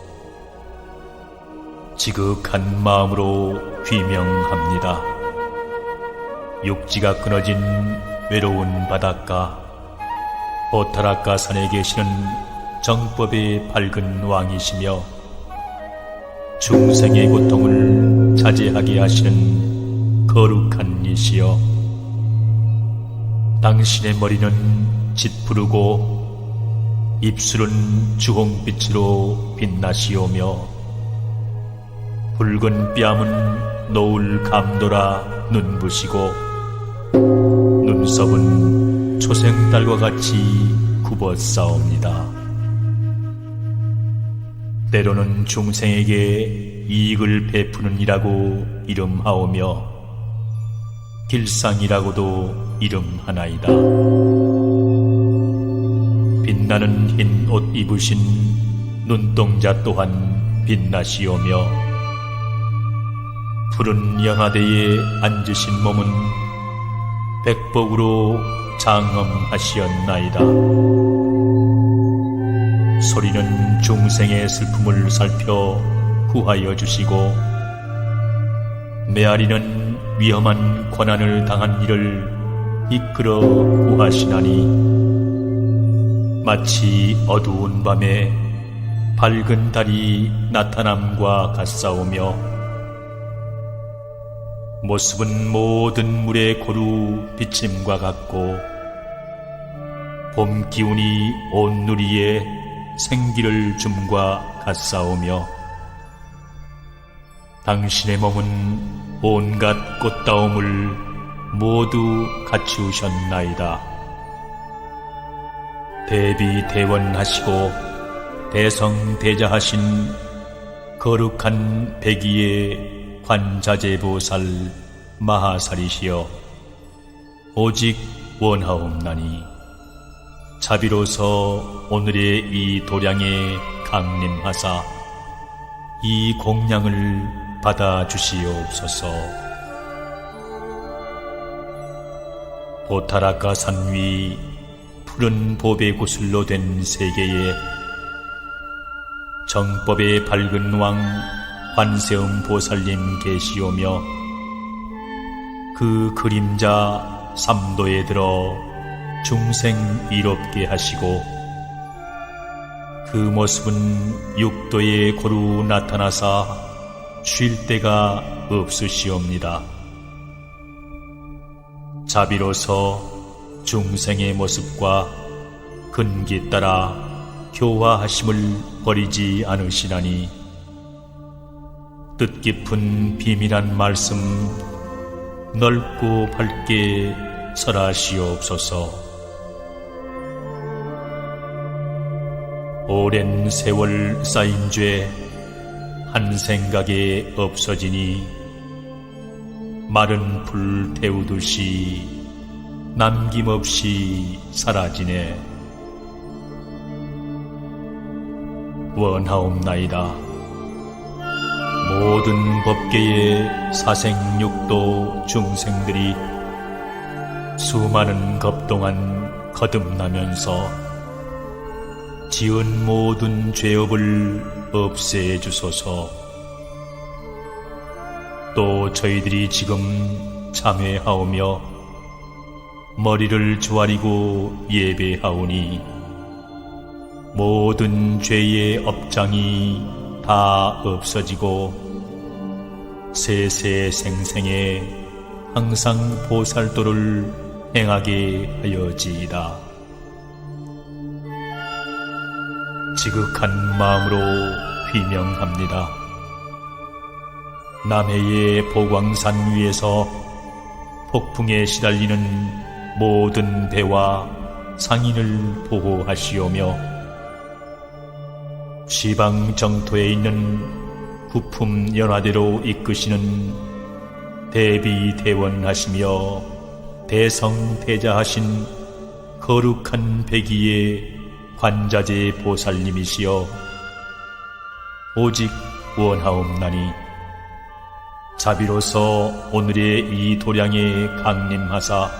지극한 마음으로 귀명합니다. 육지가 끊어진 외로운 바닷가 호타라카 산에 계시는 정법의 밝은 왕이시며 중생의 고통을 자제하게 하시는 거룩한 이시여 당신의 머리는 짙푸르고 입술은 주홍빛으로 빛나시오며 붉은 뺨은 노을 감돌아 눈부시고 눈썹은 초생달과 같이 굽어싸웁니다. 때로는 중생에게 이익을 베푸는 이라고 이름하오며 길상이라고도 이름하나이다. 빛나는 흰 옷 입으신 눈동자 또한 빛나시오며 푸른 연화대에 앉으신 몸은 백복으로 장엄하시었나이다. 소리는 중생의 슬픔을 살펴 구하여 주시고 메아리는 위험한 고난을 당한 이를 이끌어 구하시나니 마치 어두운 밤에 밝은 달이 나타남과 같사오며 모습은 모든 물의 고루 비침과 같고 봄 기운이 온 누리에 생기를 줌과 같사오며 당신의 몸은 온갖 꽃다움을 모두 갖추셨나이다. 대비대원하시고 대성대자하신 거룩한 백의의 관자재보살 마하살이시여 오직 원하옵나니 자비로서 오늘의 이 도량에 강림하사 이 공양을 받아주시옵소서. 보타라카 산 위 푸른 보배 구슬로 된 세계에 정법의 밝은 왕 관세음 보살님 계시오며 그 그림자 삼도에 들어 중생 이롭게 하시고 그 모습은 육도에 고루 나타나사 쉴 데가 없으시옵니다. 자비로서 중생의 모습과 근기 따라 교화하심을 버리지 않으시나니 뜻깊은 비밀한 말씀 넓고 밝게 설하시옵소서. 오랜 세월 쌓인 죄 한 생각에 없어지니 마른 불 태우듯이 남김없이 사라지네. 원하옵나이다. 모든 법계의 사생육도 중생들이 수많은 겁 동안 거듭나면서 지은 모든 죄업을 없애주소서. 또 저희들이 지금 참회하오며 머리를 조아리고 예배하오니 모든 죄의 업장이 다 없어지고 세세생생에 항상 보살도를 행하게 하여지이다. 지극한 마음으로 비명합니다. 남해의 보광산 위에서 폭풍에 시달리는 모든 배와 상인을 보호하시오며 시방 정토에 있는 구품 연화대로 이끄시는 대비대원하시며 대성대자하신 거룩한 백의의 관자재 보살님이시여 오직 원하옵나니 자비로서 오늘의 이 도량에 강림하사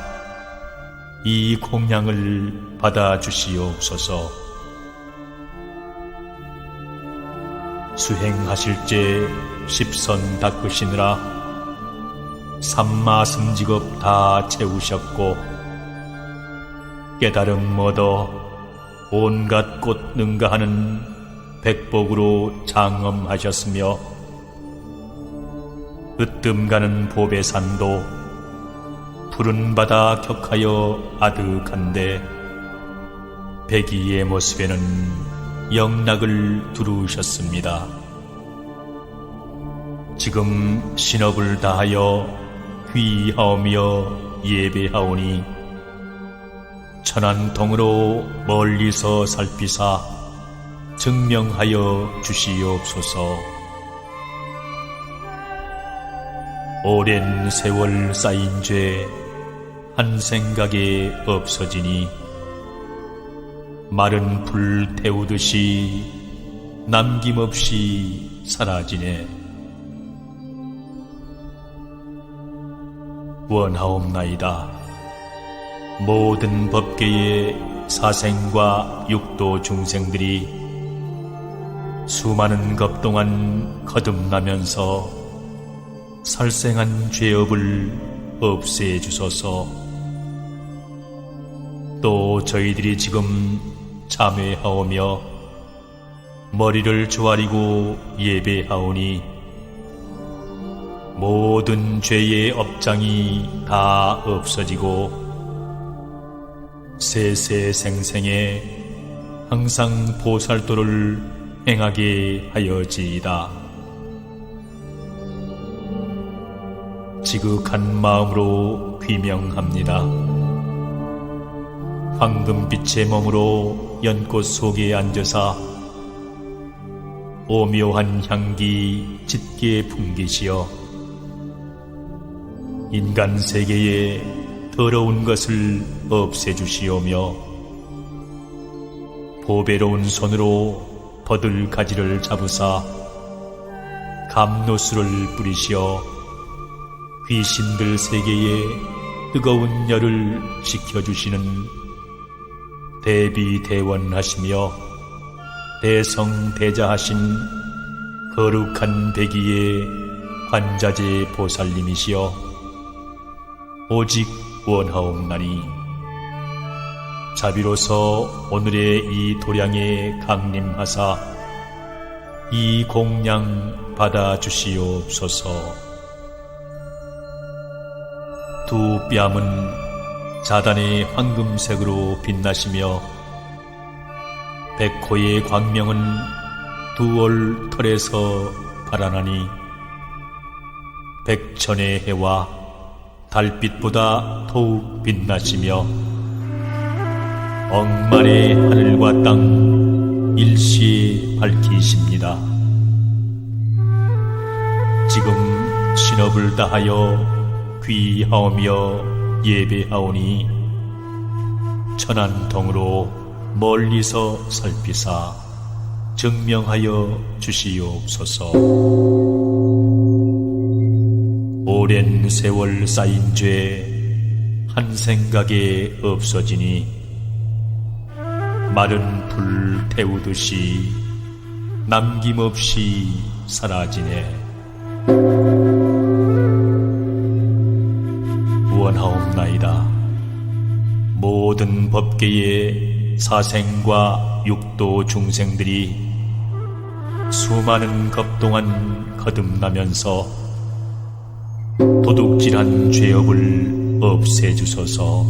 이 공양을 받아주시옵소서. 수행하실 때 십선 닦으시느라 삼마승직업 다 채우셨고 깨달음 얻어 온갖 꽃 능가하는 백복으로 장엄하셨으며 으뜸 가는 보배산도 푸른 바다 격하여 아득한데 백의의 모습에는 영락을 두르셨습니다. 지금 신업을 다하여 귀하오며 예배하오니 천안동으로 멀리서 살피사 증명하여 주시옵소서. 오랜 세월 쌓인 죄 한 생각에 없어지니 마른 불 태우듯이 남김없이 사라지네. 원하옵나이다. 모든 법계의 사생과 육도 중생들이 수많은 급 동안 거듭나면서 살생한 죄업을 없애주소서. 또 저희들이 지금 참회하오며 머리를 조아리고 예배하오니 모든 죄의 업장이 다 없어지고 세세생생에 항상 보살도를 행하게 하여지이다. 지극한 마음으로 귀명합니다. 황금빛의 몸으로 연꽃 속에 앉아서 오묘한 향기 짙게 풍기시어 인간 세계에 더러운 것을 없애주시오며 보배로운 손으로 버들 가지를 잡으사 감노수를 뿌리시어 귀신들 세계에 뜨거운 열을 식혀주시는 대비대원하시며 대성대자하신 거룩한 백의의 관자재 보살님이시여 오직 원하옵나니 자비로서 오늘의 이 도량에 강림하사 이 공양 받아주시옵소서. 두 뺨은 자단의 황금색으로 빛나시며 백호의 광명은 두올 털에서 발하나니 백천의 해와 달빛보다 더욱 빛나시며 억만의 하늘과 땅 일시에 밝히십니다. 지금 신업을 다하여 귀하오며 예배하오니 천안동으로 멀리서 살피사 증명하여 주시옵소서. 오랜 세월 쌓인 죄 한 생각에 없어지니 마른 불 태우듯이 남김없이 사라지네. 원하옵나이다. 모든 법계의 사생과 육도 중생들이 수많은 급 동안 거듭나면서 도둑질한 죄업을 없애주소서.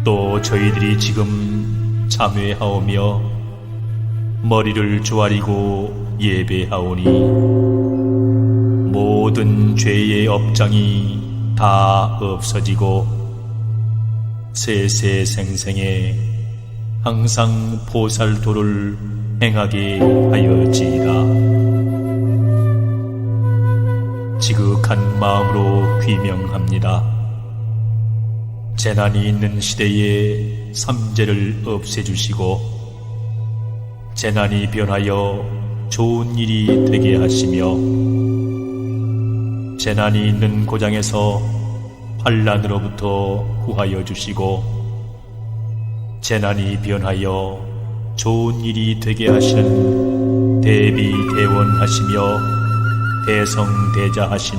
또 저희들이 지금 참회하오며 머리를 조아리고 예배하오니 모든 죄의 업장이 다 없어지고 세세생생에 항상 보살도를 행하게 하여지이다. 지극한 마음으로 귀명합니다. 재난이 있는 시대에 삼재를 없애주시고 재난이 변하여 좋은 일이 되게 하시며 재난이 있는 고장에서 환난으로부터 구하여 주시고 재난이 변하여 좋은 일이 되게 하시는 대비대원하시며 대성대자하신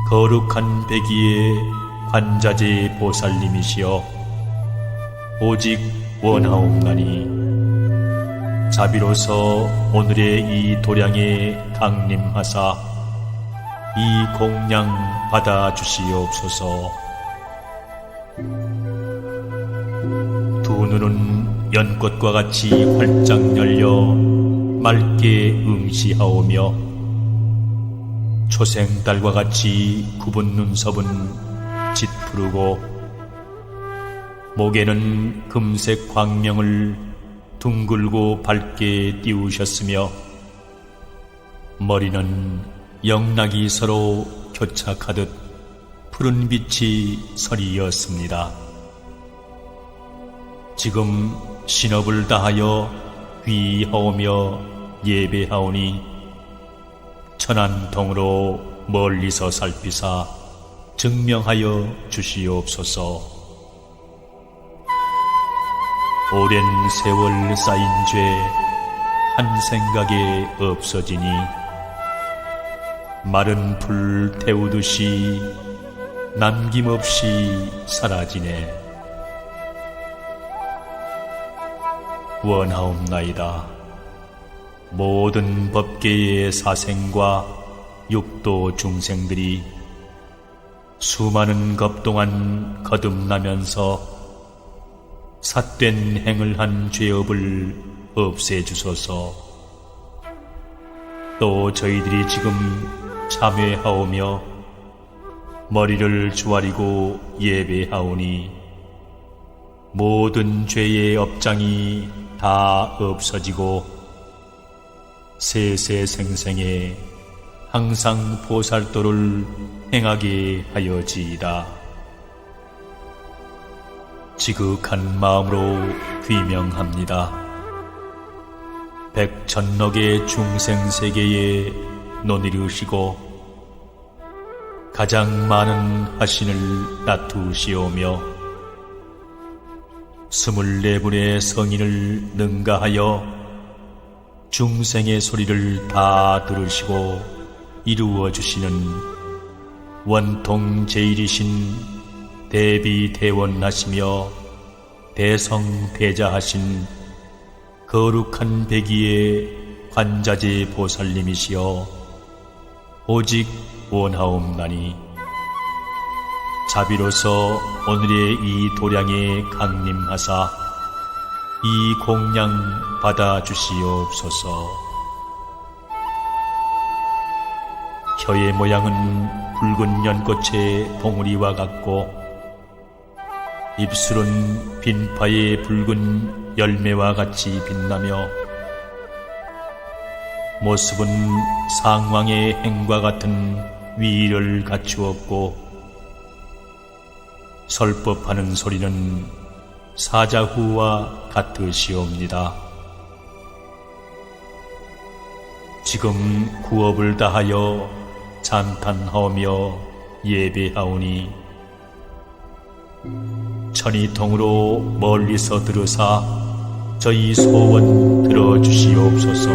거룩한 백의의 관자재 보살님이시여 오직 원하옵나니 자비로서 오늘의 이 도량에 강림하사 이 공양 받아주시옵소서. 두 눈은 연꽃과 같이 활짝 열려 맑게 응시하오며 초생달과 같이 굽은 눈썹은 짙푸르고 목에는 금색 광명을 둥글고 밝게 띄우셨으며 머리는 영락이 서로 교착하듯 푸른 빛이 서리었습니다. 지금 신업을 다하여 귀하오며 예배하오니 천안통으로 멀리서 살피사 증명하여 주시옵소서. 오랜 세월 쌓인 죄 한 생각에 없어지니 마른 풀 태우듯이 남김없이 사라지네. 원하옵나이다. 모든 법계의 사생과 육도 중생들이 수많은 겁 동안 거듭나면서 삿된 행을 한 죄업을 없애주소서. 또 저희들이 지금 참회하오며 머리를 조아리고 예배하오니 모든 죄의 업장이 다 없어지고 세세생생에 항상 보살도를 행하게 하여지이다. 지극한 마음으로 귀명합니다. 백천억의 중생세계에 논이르시고 가장 많은 화신을 다투시오며 24분의 성인을 능가하여 중생의 소리를 다 들으시고 이루어주시는 원통제일이신 대비대원하시며 대성대자하신 거룩한 백의의 관자재 보살님이시여 오직 원하옵나니 자비로서 오늘의 이 도량에 강림하사 이 공양 받아주시옵소서. 혀의 모양은 붉은 연꽃의 봉우리와 같고 입술은 빈파의 붉은 열매와 같이 빛나며 모습은 상왕의 행과 같은 위를 갖추었고 설법하는 소리는 사자후와 같으시옵니다. 지금 구업을 다하여 찬탄하오며 예배하오니 천이통으로 멀리서 들으사 저희 소원 들어주시옵소서.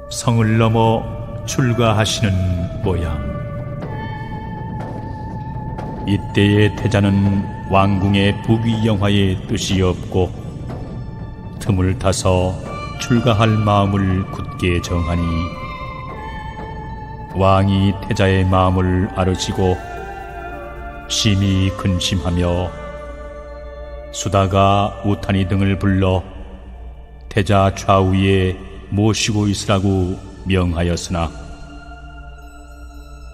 성을 넘어 출가하시는 모양. 이때의 태자는 왕궁의 부귀영화의 뜻이 없고 틈을 타서 출가할 마음을 굳게 정하니 왕이 태자의 마음을 알으시고 심히 근심하며 수다가 우탄이 등을 불러 태자 좌우에 모시고 있으라고 명하였으나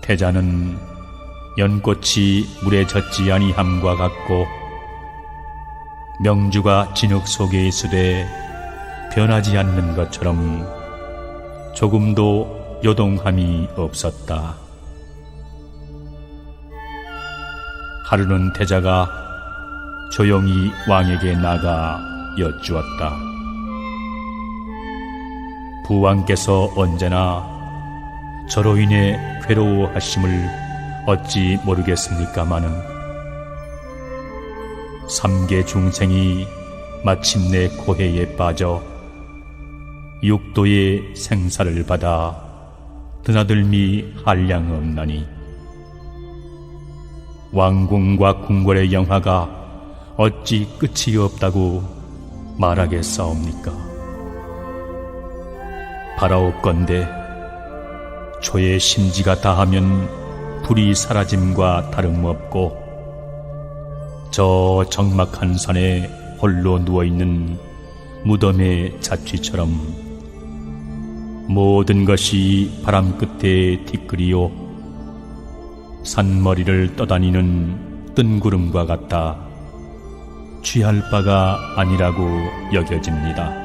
태자는 연꽃이 물에 젖지 아니함과 같고 명주가 진흙 속에 있으되 변하지 않는 것처럼 조금도 요동함이 없었다. 하루는 태자가 조용히 왕에게 나가 여쭈었다. 부왕께서 언제나 저로 인해 괴로워하심을 어찌 모르겠습니까마는 삼계 중생이 마침내 고해에 빠져 육도의 생사를 받아 드나들미 한량없나니 왕궁과 궁궐의 영화가 어찌 끝이 없다고 말하겠사옵니까? 바라옵건대 초의 심지가 다하면 불이 사라짐과 다름없고 저 적막한 산에 홀로 누워있는 무덤의 자취처럼 모든 것이 바람 끝에 티끌이요 산머리를 떠다니는 뜬구름과 같다 취할 바가 아니라고 여겨집니다.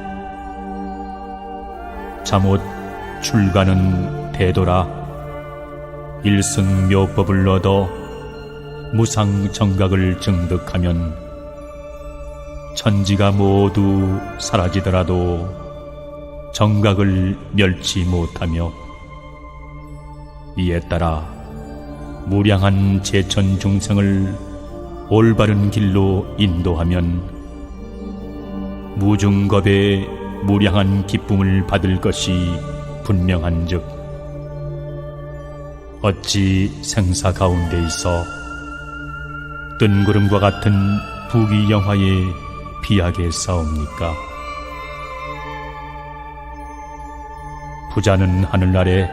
잠옷 출가는 대도라 일승묘법을 얻어 무상정각을 증득하면 천지가 모두 사라지더라도 정각을 멸치 못하며 이에 따라 무량한 제천 중생을 올바른 길로 인도하면 무중겁의 무량한 기쁨을 받을 것이 분명한즉 어찌 생사 가운데 있어 뜬구름과 같은 부귀영화에 비하겠사옵니까? 부자는 하늘 아래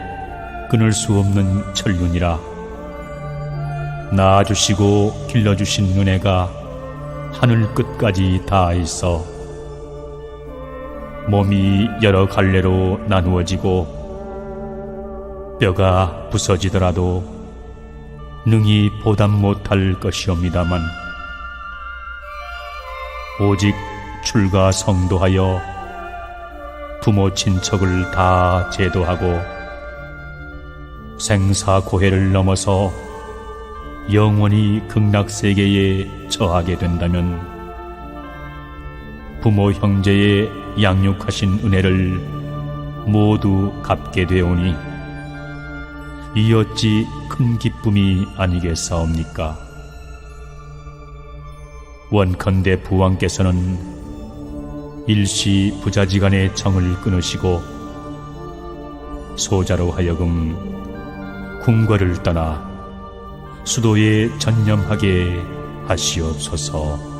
끊을 수 없는 천륜이라 낳아주시고 길러주신 은혜가 하늘 끝까지 닿아 있어 몸이 여러 갈래로 나누어지고 뼈가 부서지더라도 능히 보답 못할 것이옵니다만 오직 출가 성도하여 부모 친척을 다 제도하고 생사 고해를 넘어서 영원히 극락세계에 처하게 된다면 부모 형제의 양육하신 은혜를 모두 갚게 되오니 이 어찌 큰 기쁨이 아니겠사옵니까? 원컨대 부왕께서는 일시 부자지간의 정을 끊으시고 소자로 하여금 궁궐을 떠나 수도에 전념하게 하시옵소서.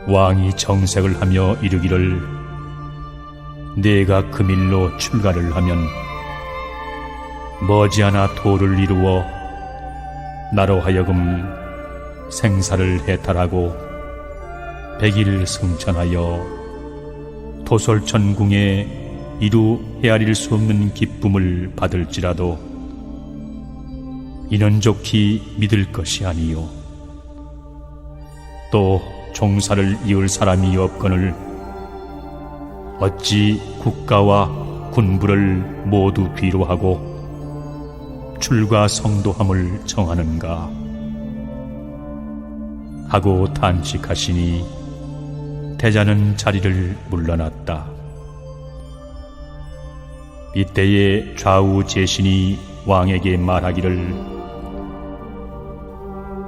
왕이 정색을 하며 이르기를 내가 금일로 출가를 하면 머지않아 도를 이루어 나로 하여금 생사를 해탈하고 백일 승천하여 도솔천궁에 이루 헤아릴 수 없는 기쁨을 받을지라도 이는 좋게 믿을 것이 아니요 또 종사를 이을 사람이 없거늘 어찌 국가와 군부를 모두 뒤로하고 출가 성도함을 정하는가 하고 탄식하시니 태자는 자리를 물러났다. 이때에 좌우 제신이 왕에게 말하기를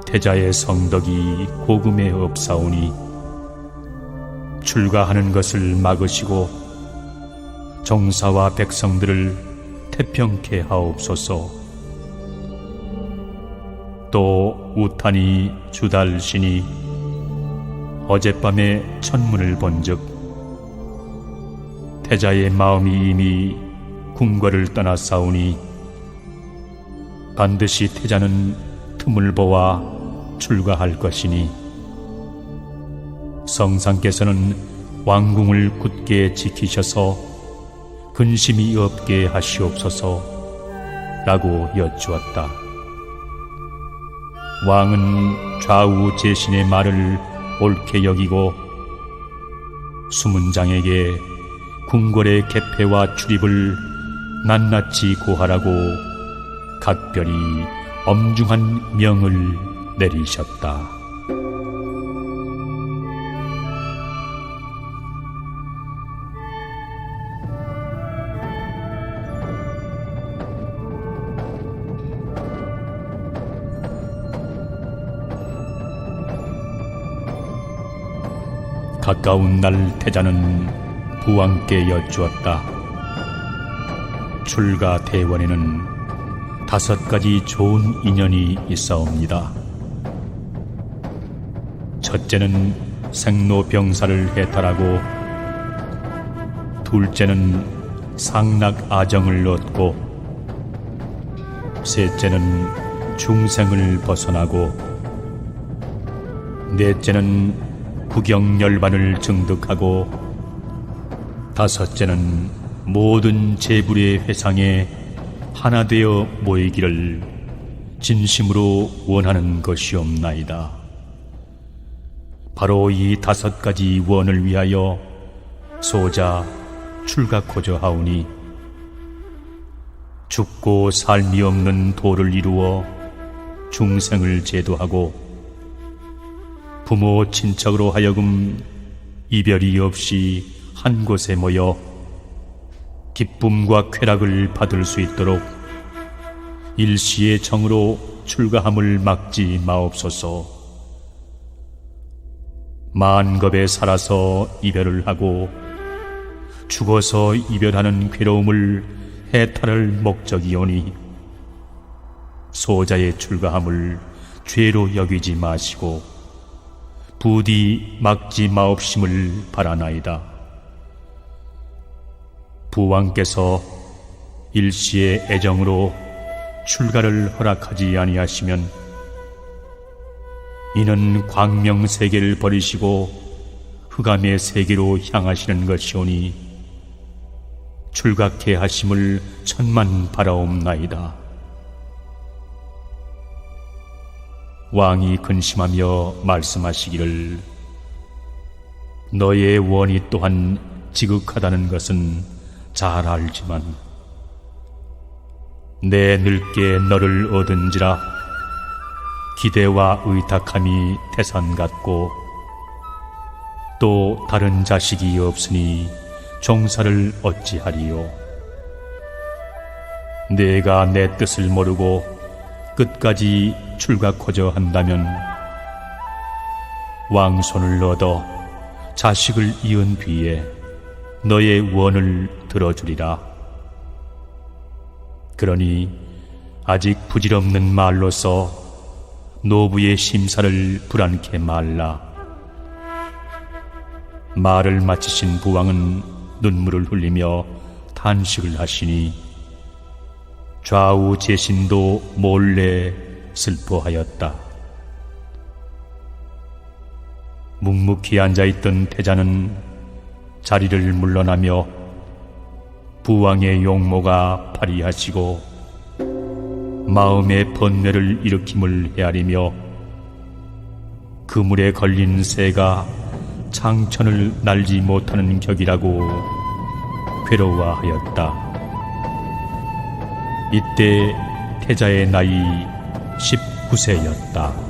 태자의 성덕이 고금에 없사오니 출가하는 것을 막으시고 정사와 백성들을 태평케 하옵소서. 또 우탄이 주달신이 어젯밤에 천문을 본즉 태자의 마음이 이미 궁궐을 떠났사오니 반드시 태자는 틈을 보아 출가할 것이니 성상께서는 왕궁을 굳게 지키셔서 근심이 없게 하시옵소서 라고 여쭈었다. 왕은 좌우 제신의 말을 옳게 여기고 수문장에게 궁궐의 개폐와 출입을 낱낱이 고하라고 각별히 엄중한 명을 내리셨다. 가까운 날 태자는 부왕께 여쭈었다. 출가 대원에는 5가지 좋은 인연이 있사옵니다. 첫째는 생로병사를 해탈하고, 둘째는 상락아정을 얻고, 셋째는 중생을 벗어나고, 넷째는 구경열반을 증득하고, 다섯째는 모든 재불의 회상에 하나 되어 모이기를 진심으로 원하는 것이옵나이다. 바로 이 5가지 원을 위하여 소자 출가코저 하오니, 죽고 삶이 없는 도를 이루어 중생을 제도하고, 부모 친척으로 하여금 이별이 없이 한 곳에 모여 기쁨과 쾌락을 받을 수 있도록 일시의 정으로 출가함을 막지 마옵소서. 만겁에 살아서 이별을 하고 죽어서 이별하는 괴로움을 해탈할 목적이오니, 소자의 출가함을 죄로 여기지 마시고 부디 막지 마옵심을 바라나이다. 부왕께서 일시의 애정으로 출가를 허락하지 아니하시면 이는 광명세계를 버리시고 흑암의 세계로 향하시는 것이오니 출가케 하심을 천만 바라옵나이다. 왕이 근심하며 말씀하시기를, 너의 원이 또한 지극하다는 것은 잘 알지만 내 늙게 너를 얻은지라 기대와 의탁함이 태산 같고, 또 다른 자식이 없으니 종사를 어찌하리요. 내가 내 뜻을 모르고 끝까지 출가코저 한다면 왕손을 얻어 자식을 이은 뒤에 너의 원을 들어주리라. 그러니 아직 부질없는 말로서 노부의 심사를 불안케 말라. 말을 마치신 부왕은 눈물을 흘리며 탄식을 하시니 좌우 제신도 몰래 슬퍼하였다. 묵묵히 앉아있던 태자는 자리를 물러나며 부왕의 용모가 발휘하시고 마음의 번뇌를 일으킴을 헤아리며 그물에 걸린 새가 창천을 날지 못하는 격이라고 괴로워하였다. 이때 태자의 나이 19세였다.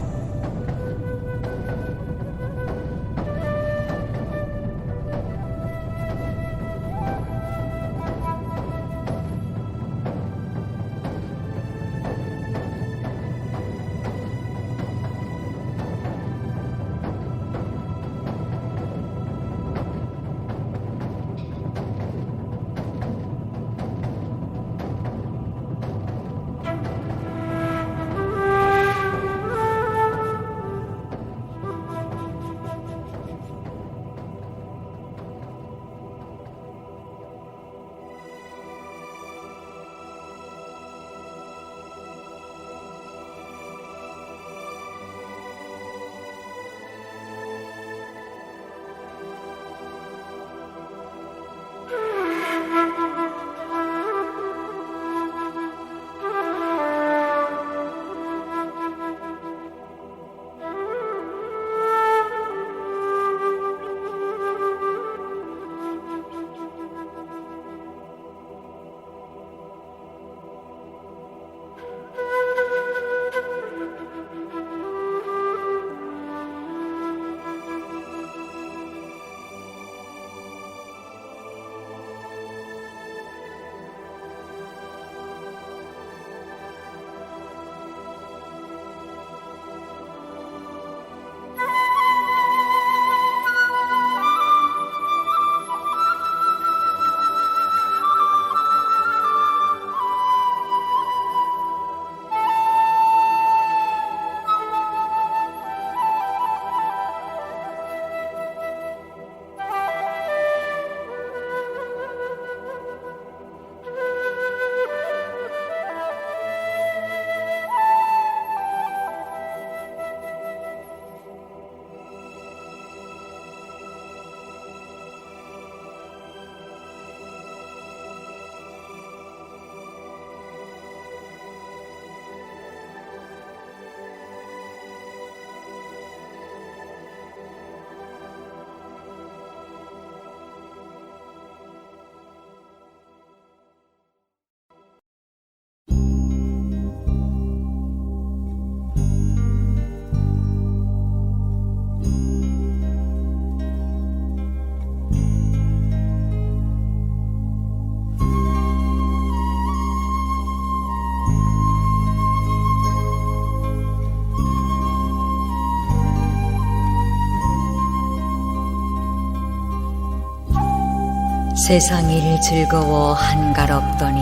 세상 일 즐거워 한가롭더니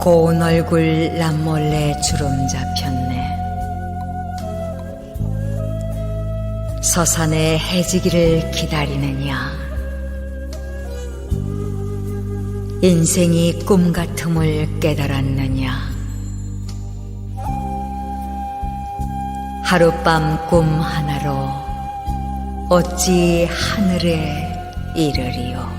고운 얼굴 남몰래 주름 잡혔네. 서산에 해지기를 기다리느냐. 인생이 꿈 같음을 깨달았느냐. 하룻밤 꿈 하나로 어찌 하늘에 이르리요.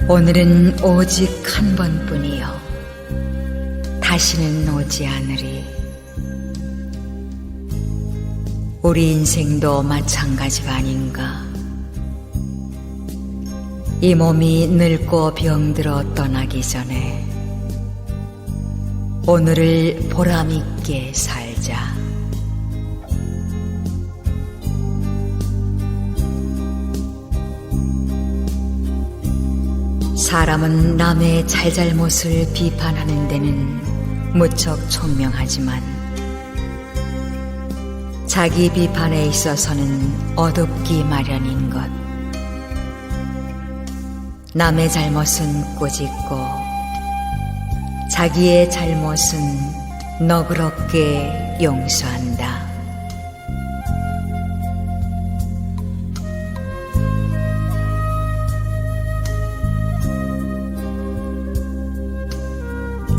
오늘은 오직 한 번뿐이요 다시는 오지 않으리. 우리 인생도 마찬가지가 아닌가. 이 몸이 늙고 병들어 떠나기 전에 오늘을 보람있게 살자. 사람은 남의 잘잘못을 비판하는 데는 무척 총명하지만 자기 비판에 있어서는 어둡기 마련인 것. 남의 잘못은 꾸짖고 자기의 잘못은 너그럽게 용서한다.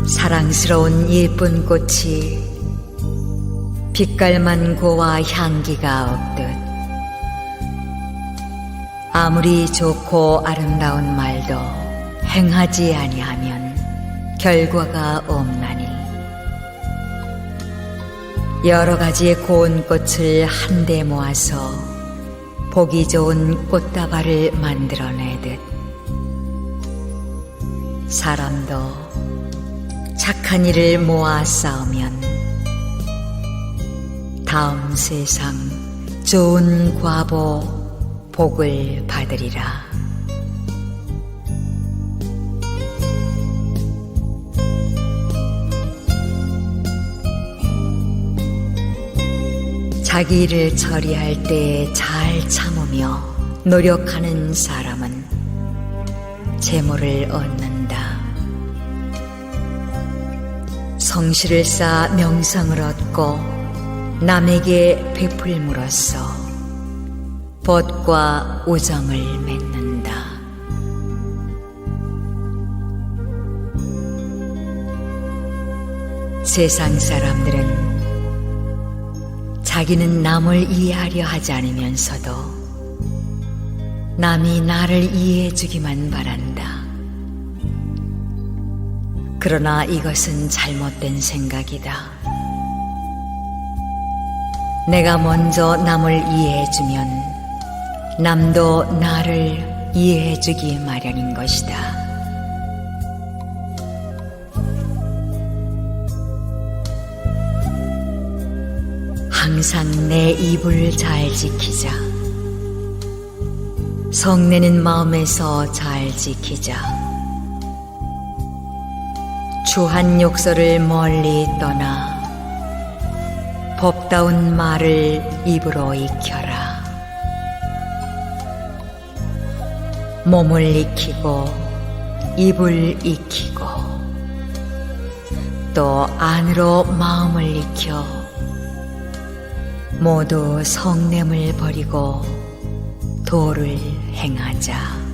사랑스러운 예쁜 꽃이 빛깔만 고와 향기가 없듯 아무리 좋고 아름다운 말도 행하지 아니하면 결과가 없나니 여러 가지의 고운 꽃을 한데 모아서 보기 좋은 꽃다발을 만들어내듯 사람도 착한 일을 모아 쌓으면 다음 세상 좋은 과보 복을 받으리라. 자기 일을 처리할 때 잘 참으며 노력하는 사람은 재물을 얻는다. 성실을 쌓아 명성을 얻고 남에게 베풀므로써 벗과 우정을 맺는다. 세상 사람들은 자기는 남을 이해하려 하지 않으면서도 남이 나를 이해해 주기만 바란다. 그러나 이것은 잘못된 생각이다. 내가 먼저 남을 이해해주면 남도 나를 이해해주기 마련인 것이다. 항상 내 입을 잘 지키자. 성내는 마음에서 잘 지키자. 추한 욕설을 멀리 떠나 법다운 말을 입으로 익혀라. 몸을 익히고 입을 익히고 또 안으로 마음을 익혀 모두 성냄을 버리고 도를 행하자.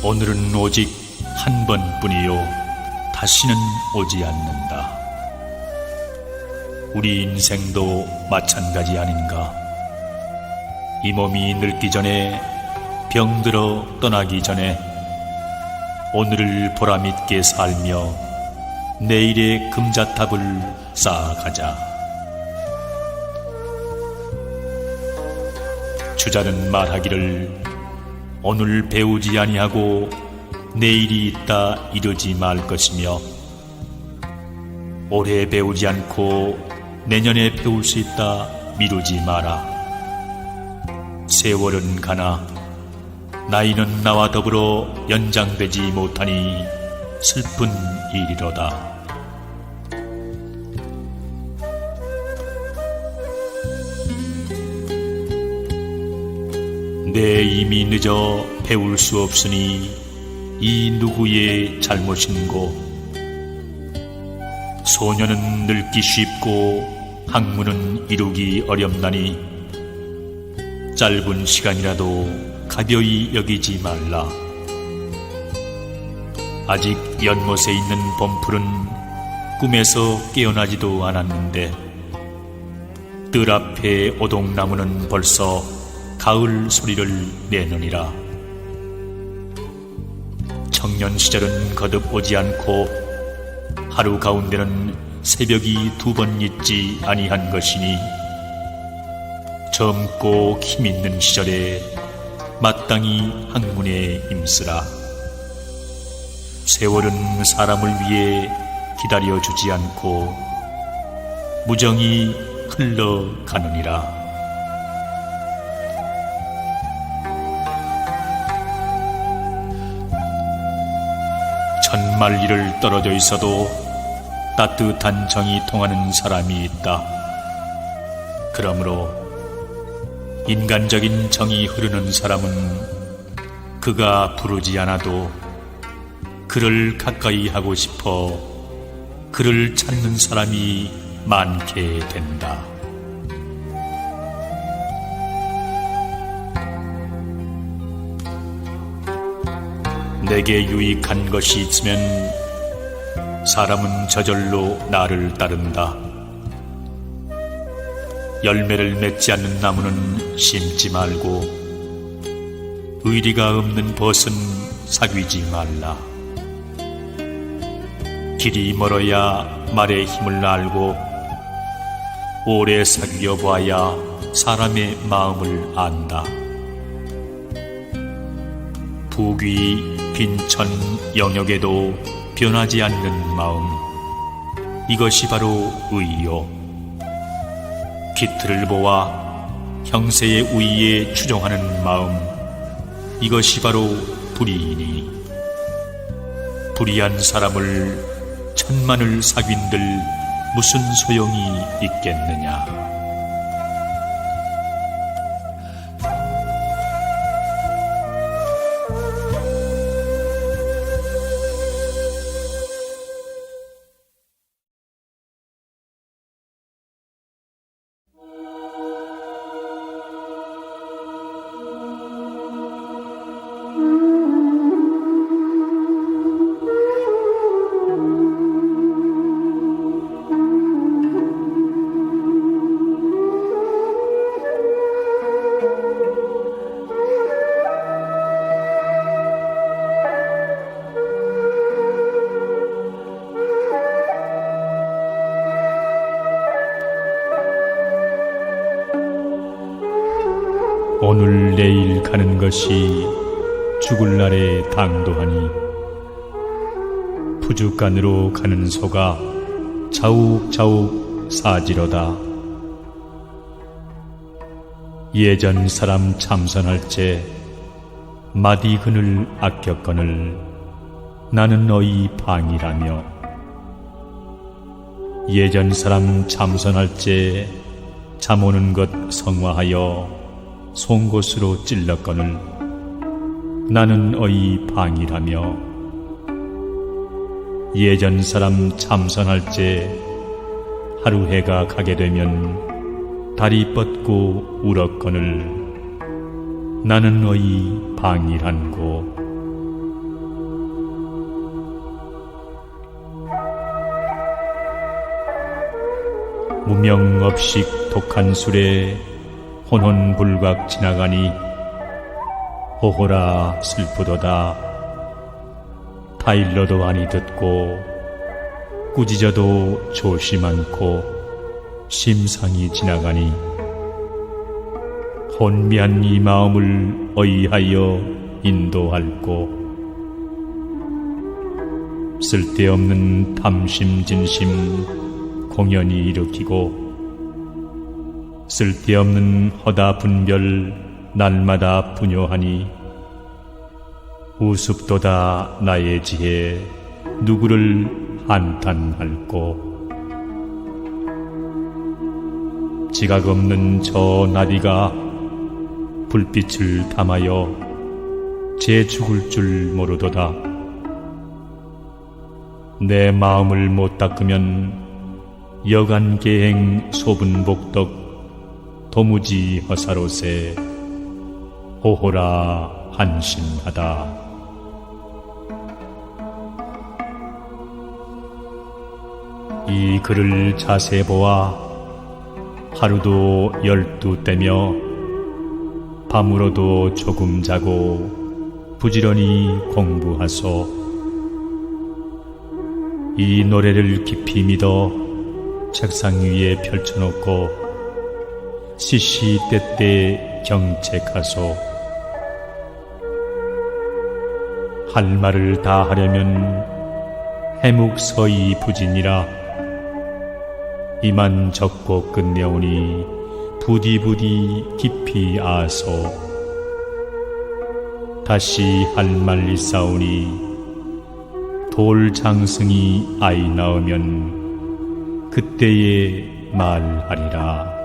오늘은 오직 한 번뿐이요 다시는 오지 않는다. 우리 인생도 마찬가지 아닌가? 이 몸이 늙기 전에 병들어 떠나기 전에 오늘을 보람있게 살며 내일의 금자탑을 쌓아가자. 주자는 말하기를 오늘 배우지 아니하고 내일이 있다 이르지 말 것이며 올해 배우지 않고 내년에 배울 수 있다 미루지 마라. 세월은 가나 나이는 나와 더불어 연장되지 못하니 슬픈 일이로다. 내 이미 늦어 배울 수 없으니 이 누구의 잘못인고. 소년은 늙기 쉽고 학문은 이루기 어렵나니 짧은 시간이라도 가벼이 여기지 말라. 아직 연못에 있는 봄풀은 꿈에서 깨어나지도 않았는데 뜰 앞에 오동나무는 벌써 가을 소리를 내느니라. 청년 시절은 거듭 오지 않고 하루 가운데는 새벽이 2번 있지 아니한 것이니 젊고 힘있는 시절에 마땅히 학문에 힘쓰라. 세월은 사람을 위해 기다려주지 않고 무정히 흘러가느니라. 천만리를 떨어져 있어도 따뜻한 정이 통하는 사람이 있다. 그러므로 인간적인 정이 흐르는 사람은 그가 부르지 않아도 그를 가까이 하고 싶어 그를 찾는 사람이 많게 된다. 내게 유익한 것이 있으면 사람은 저절로 나를 따른다. 열매를 맺지 않는 나무는 심지 말고 의리가 없는 벗은 사귀지 말라. 길이 멀어야 말의 힘을 알고 오래 사귀어 봐야 사람의 마음을 안다. 부귀 빈천 영역에도 변하지 않는 마음, 이것이 바로 의요. 기틀을 보아 형세의 우위에 추종하는 마음, 이것이 바로 불의이니 불의한 사람을 천만을 사귄들 무슨 소용이 있겠느냐. 오늘 내일 가는 것이 죽을 날에 당도하니 부죽간으로 가는 소가 자욱자욱 사지로다. 예전 사람 참선할 때 마디근을 아꼈거늘 나는 너희 방이라며. 예전 사람 참선할 때 잠 오는 것 성화하여 송곳으로 찔렀거늘 나는 너희 방이라며. 예전 사람 참선할 때 하루 해가 가게 되면 다리 뻗고 울었거늘 나는 너희 방이란고. 무명업식 독한 술에 혼혼불각 지나가니 호호라 슬프도다. 타일러도 아니 듣고 꾸짖어도 조심 않고 심상이 지나가니 혼미한 이 마음을 어이하여 인도할꼬. 쓸데없는 탐심 진심 공연히 일으키고 쓸데없는 허다 분별 날마다 분요하니 우습도다 나의 지혜 누구를 한탄할꼬. 지각 없는 저 나디가 불빛을 담아여 제 죽을 줄 모르도다. 내 마음을 못 닦으면 여간 계행 소분복덕 도무지 허사로세 호호라 한심하다. 이 글을 자세히 보아 하루도 12때며 밤으로도 조금 자고 부지런히 공부하소. 이 노래를 깊이 믿어 책상 위에 펼쳐놓고 시시때때 경책하소. 할 말을 다 하려면 해묵서이 부진이라. 이만 적고 끝내오니 부디부디 깊이 아소. 다시 할 말 있사오니 돌 장승이 아이 낳으면 그때에 말하리라.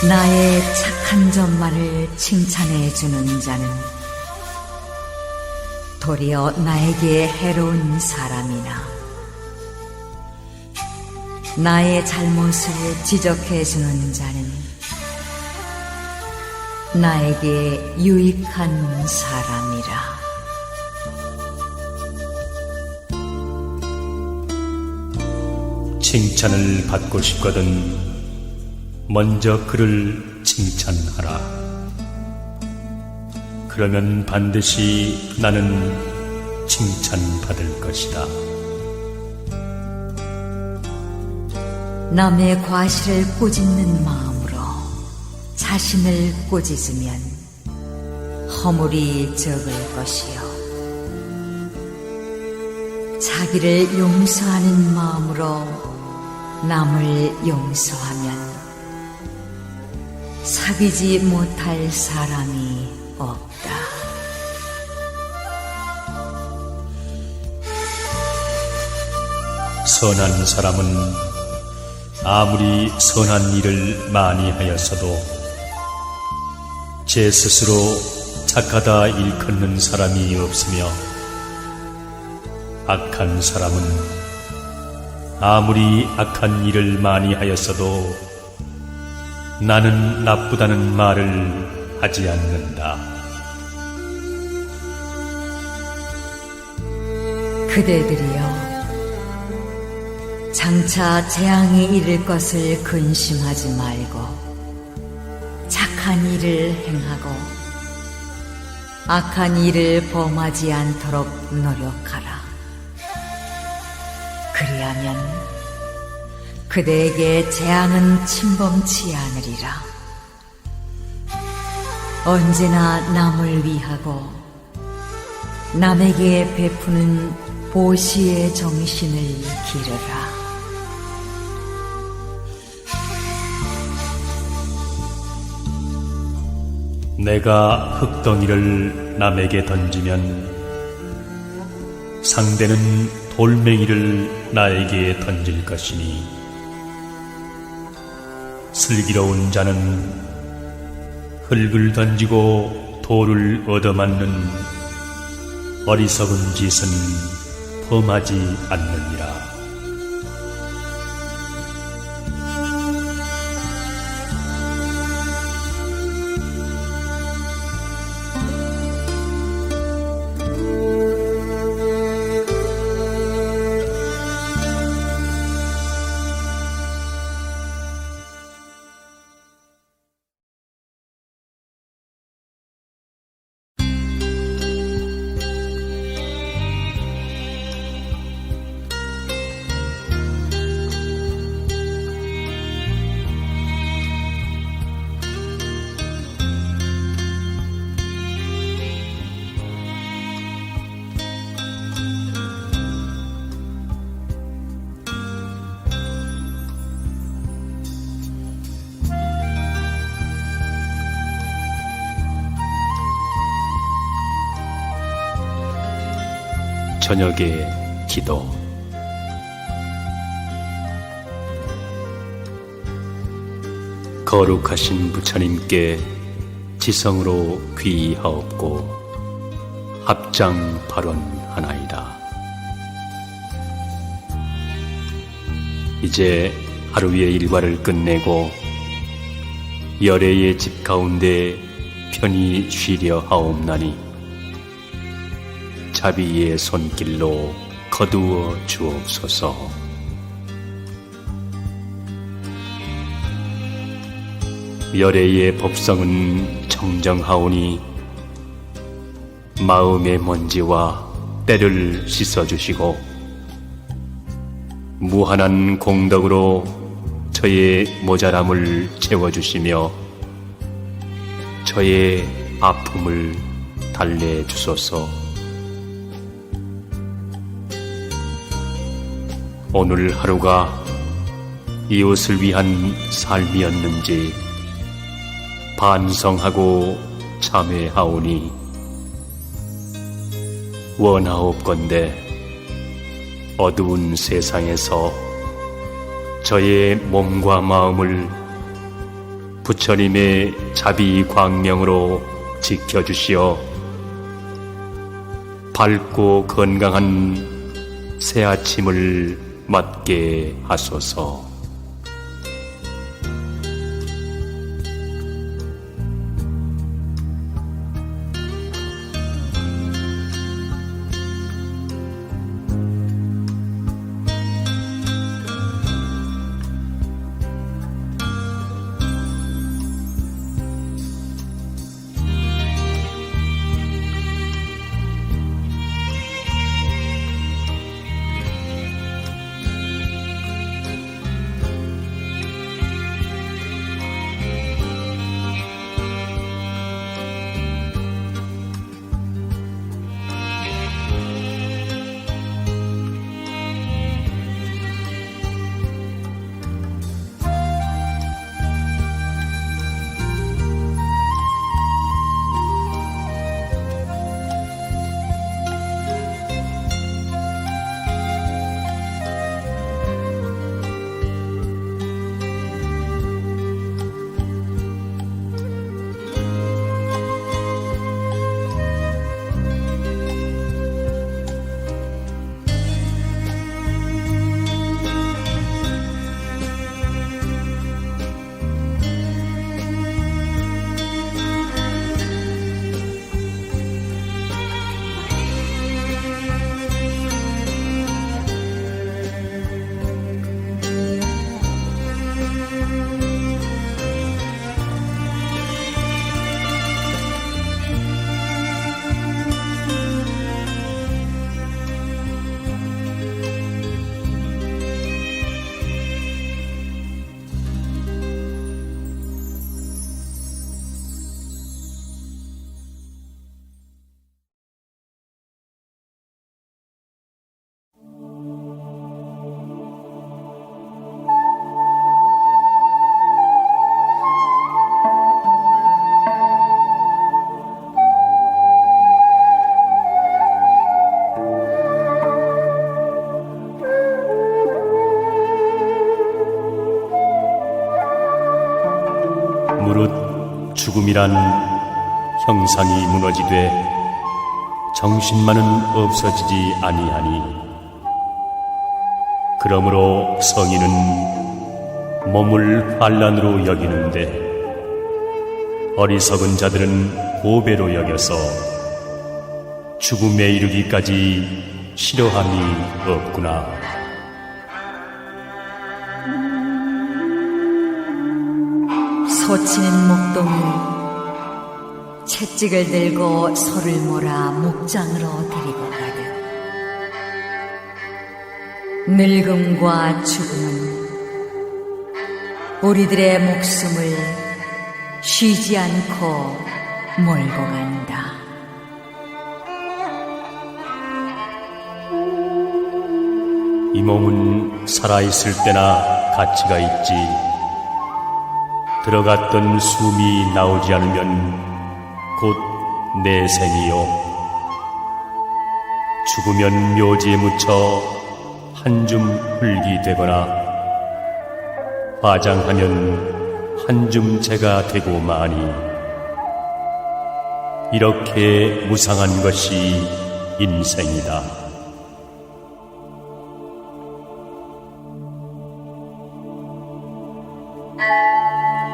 나의 착한 점만을 칭찬해 주는 자는 도리어 나에게 해로운 사람이나 나의 잘못을 지적해 주는 자는 나에게 유익한 사람이라. 칭찬을 받고 싶거든 먼저 그를 칭찬하라. 그러면 반드시 나는 칭찬받을 것이다. 남의 과실을 꾸짖는 마음으로 자신을 꾸짖으면 허물이 적을 것이요, 자기를 용서하는 마음으로 남을 용서하면 사귀지 못할 사람이 없다. 선한 사람은 아무리 선한 일을 많이 하였어도 제 스스로 착하다 일컫는 사람이 없으며, 악한 사람은 아무리 악한 일을 많이 하였어도 나는 나쁘다는 말을 하지 않는다. 그대들이여, 장차 재앙이 이를 것을 근심하지 말고 착한 일을 행하고 악한 일을 범하지 않도록 노력하라. 그리하면 그대에게 재앙은 침범치 않으리라. 언제나 남을 위하고 남에게 베푸는 보시의 정신을 기르라. 내가 흙덩이를 남에게 던지면 상대는 돌멩이를 나에게 던질 것이니, 슬기로운 자는 흙을 던지고 돌을 얻어맞는 어리석은 짓은 범하지 않느니라. 저녁의 기도. 거룩하신 부처님께 지성으로 귀의하옵고 합장 발언하나이다. 이제 하루의 일과를 끝내고 열애의 집 가운데 편히 쉬려 하옵나니 자비의 손길로 거두어 주옵소서. 열애의 법성은 청정하오니 마음의 먼지와 때를 씻어주시고 무한한 공덕으로 저의 모자람을 채워주시며 저의 아픔을 달래주소서. 오늘 하루가 이웃을 위한 삶이었는지 반성하고 참회하오니 원하옵건대 어두운 세상에서 저의 몸과 마음을 부처님의 자비 광명으로 지켜주시어 밝고 건강한 새 아침을 맞게 하소서. 무릇 죽음이란 형상이 무너지되 정신만은 없어지지 아니하니, 그러므로 성인은 몸을 환난으로 여기는데 어리석은 자들은 보배로 여겨서 죽음에 이르기까지 싫어함이 없구나. 소치는 목동이 채찍을 들고 소를 몰아 목장으로 데리고 가듯 늙음과 죽음은 우리들의 목숨을 쉬지 않고 몰고 간다. 이 몸은 살아있을 때나 가치가 있지, 들어갔던 숨이 나오지 않으면 곧 내생이요, 죽으면 묘지에 묻혀 한줌 흙이 되거나 화장하면 한줌 재가 되고 마니, 이렇게 무상한 것이 인생이다.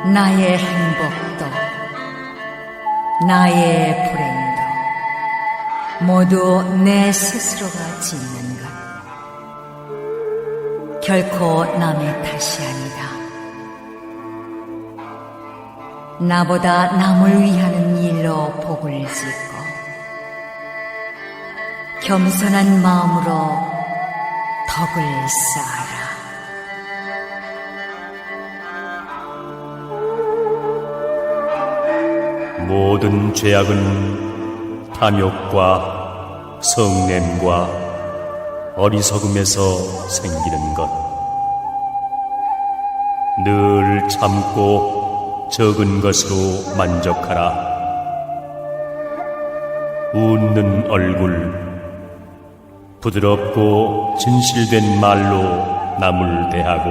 나의 행복도 나의 불행도 모두 내 스스로가 짓는 것, 결코 남의 탓이 아니다. 나보다 남을 위하는 일로 복을 짓고 겸손한 마음으로 덕을 쌓아라. 모든 죄악은 탐욕과 성냄과 어리석음에서 생기는 것. 늘 참고 적은 것으로 만족하라. 웃는 얼굴, 부드럽고 진실된 말로 남을 대하고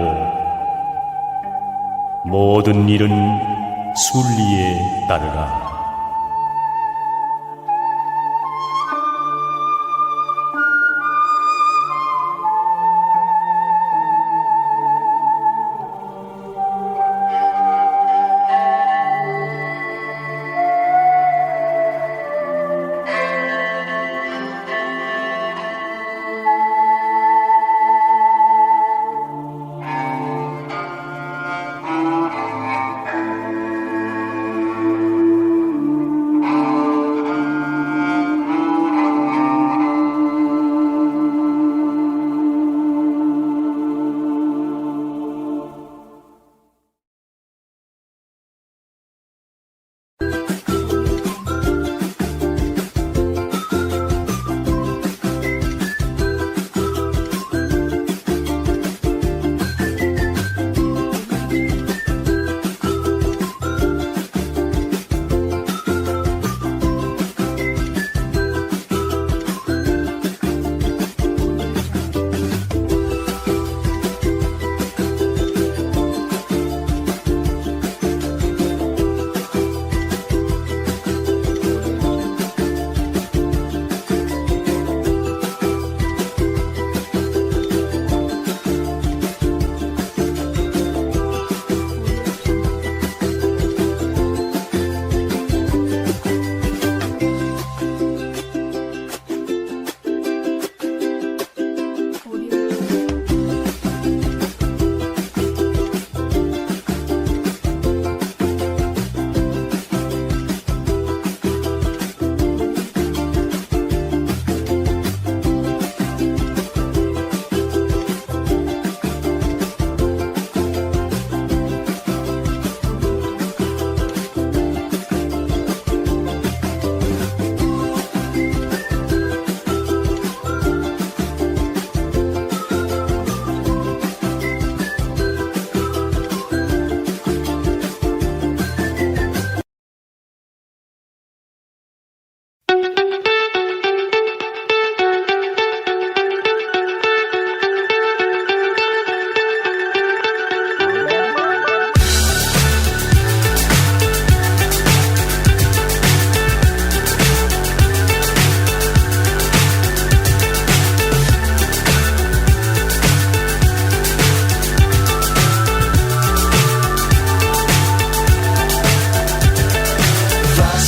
모든 일은 순리에 따르라.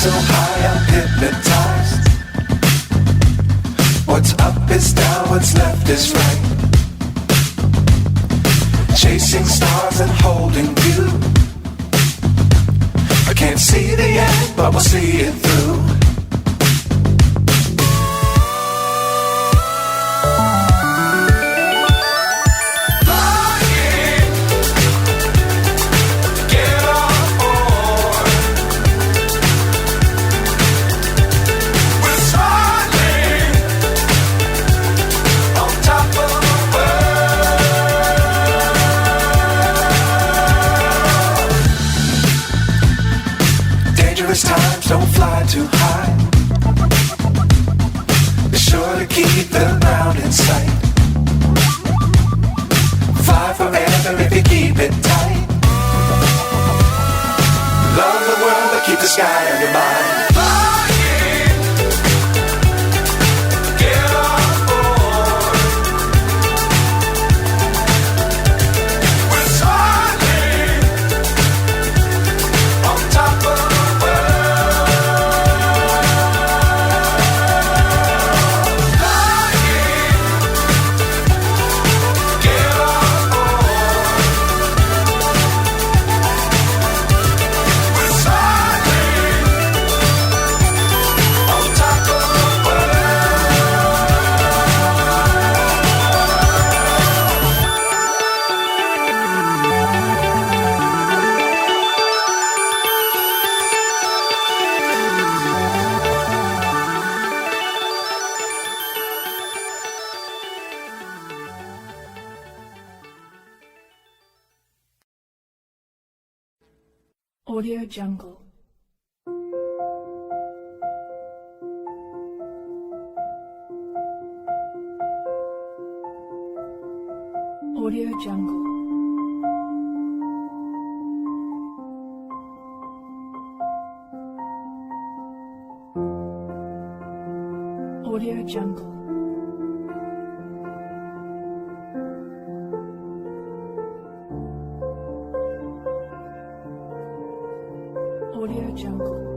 So high I'm hypnotized. What's up is down, what's left is right. Chasing stars and holding you. I can't see the end, but we'll see it through. Times don't fly too high. Be sure to keep the ground in sight. Fly forever if you keep it tight. Love the world but keep the sky on your mind. Audio Jungle. Audio Jungle. Audio Jungle. Audio Jungle.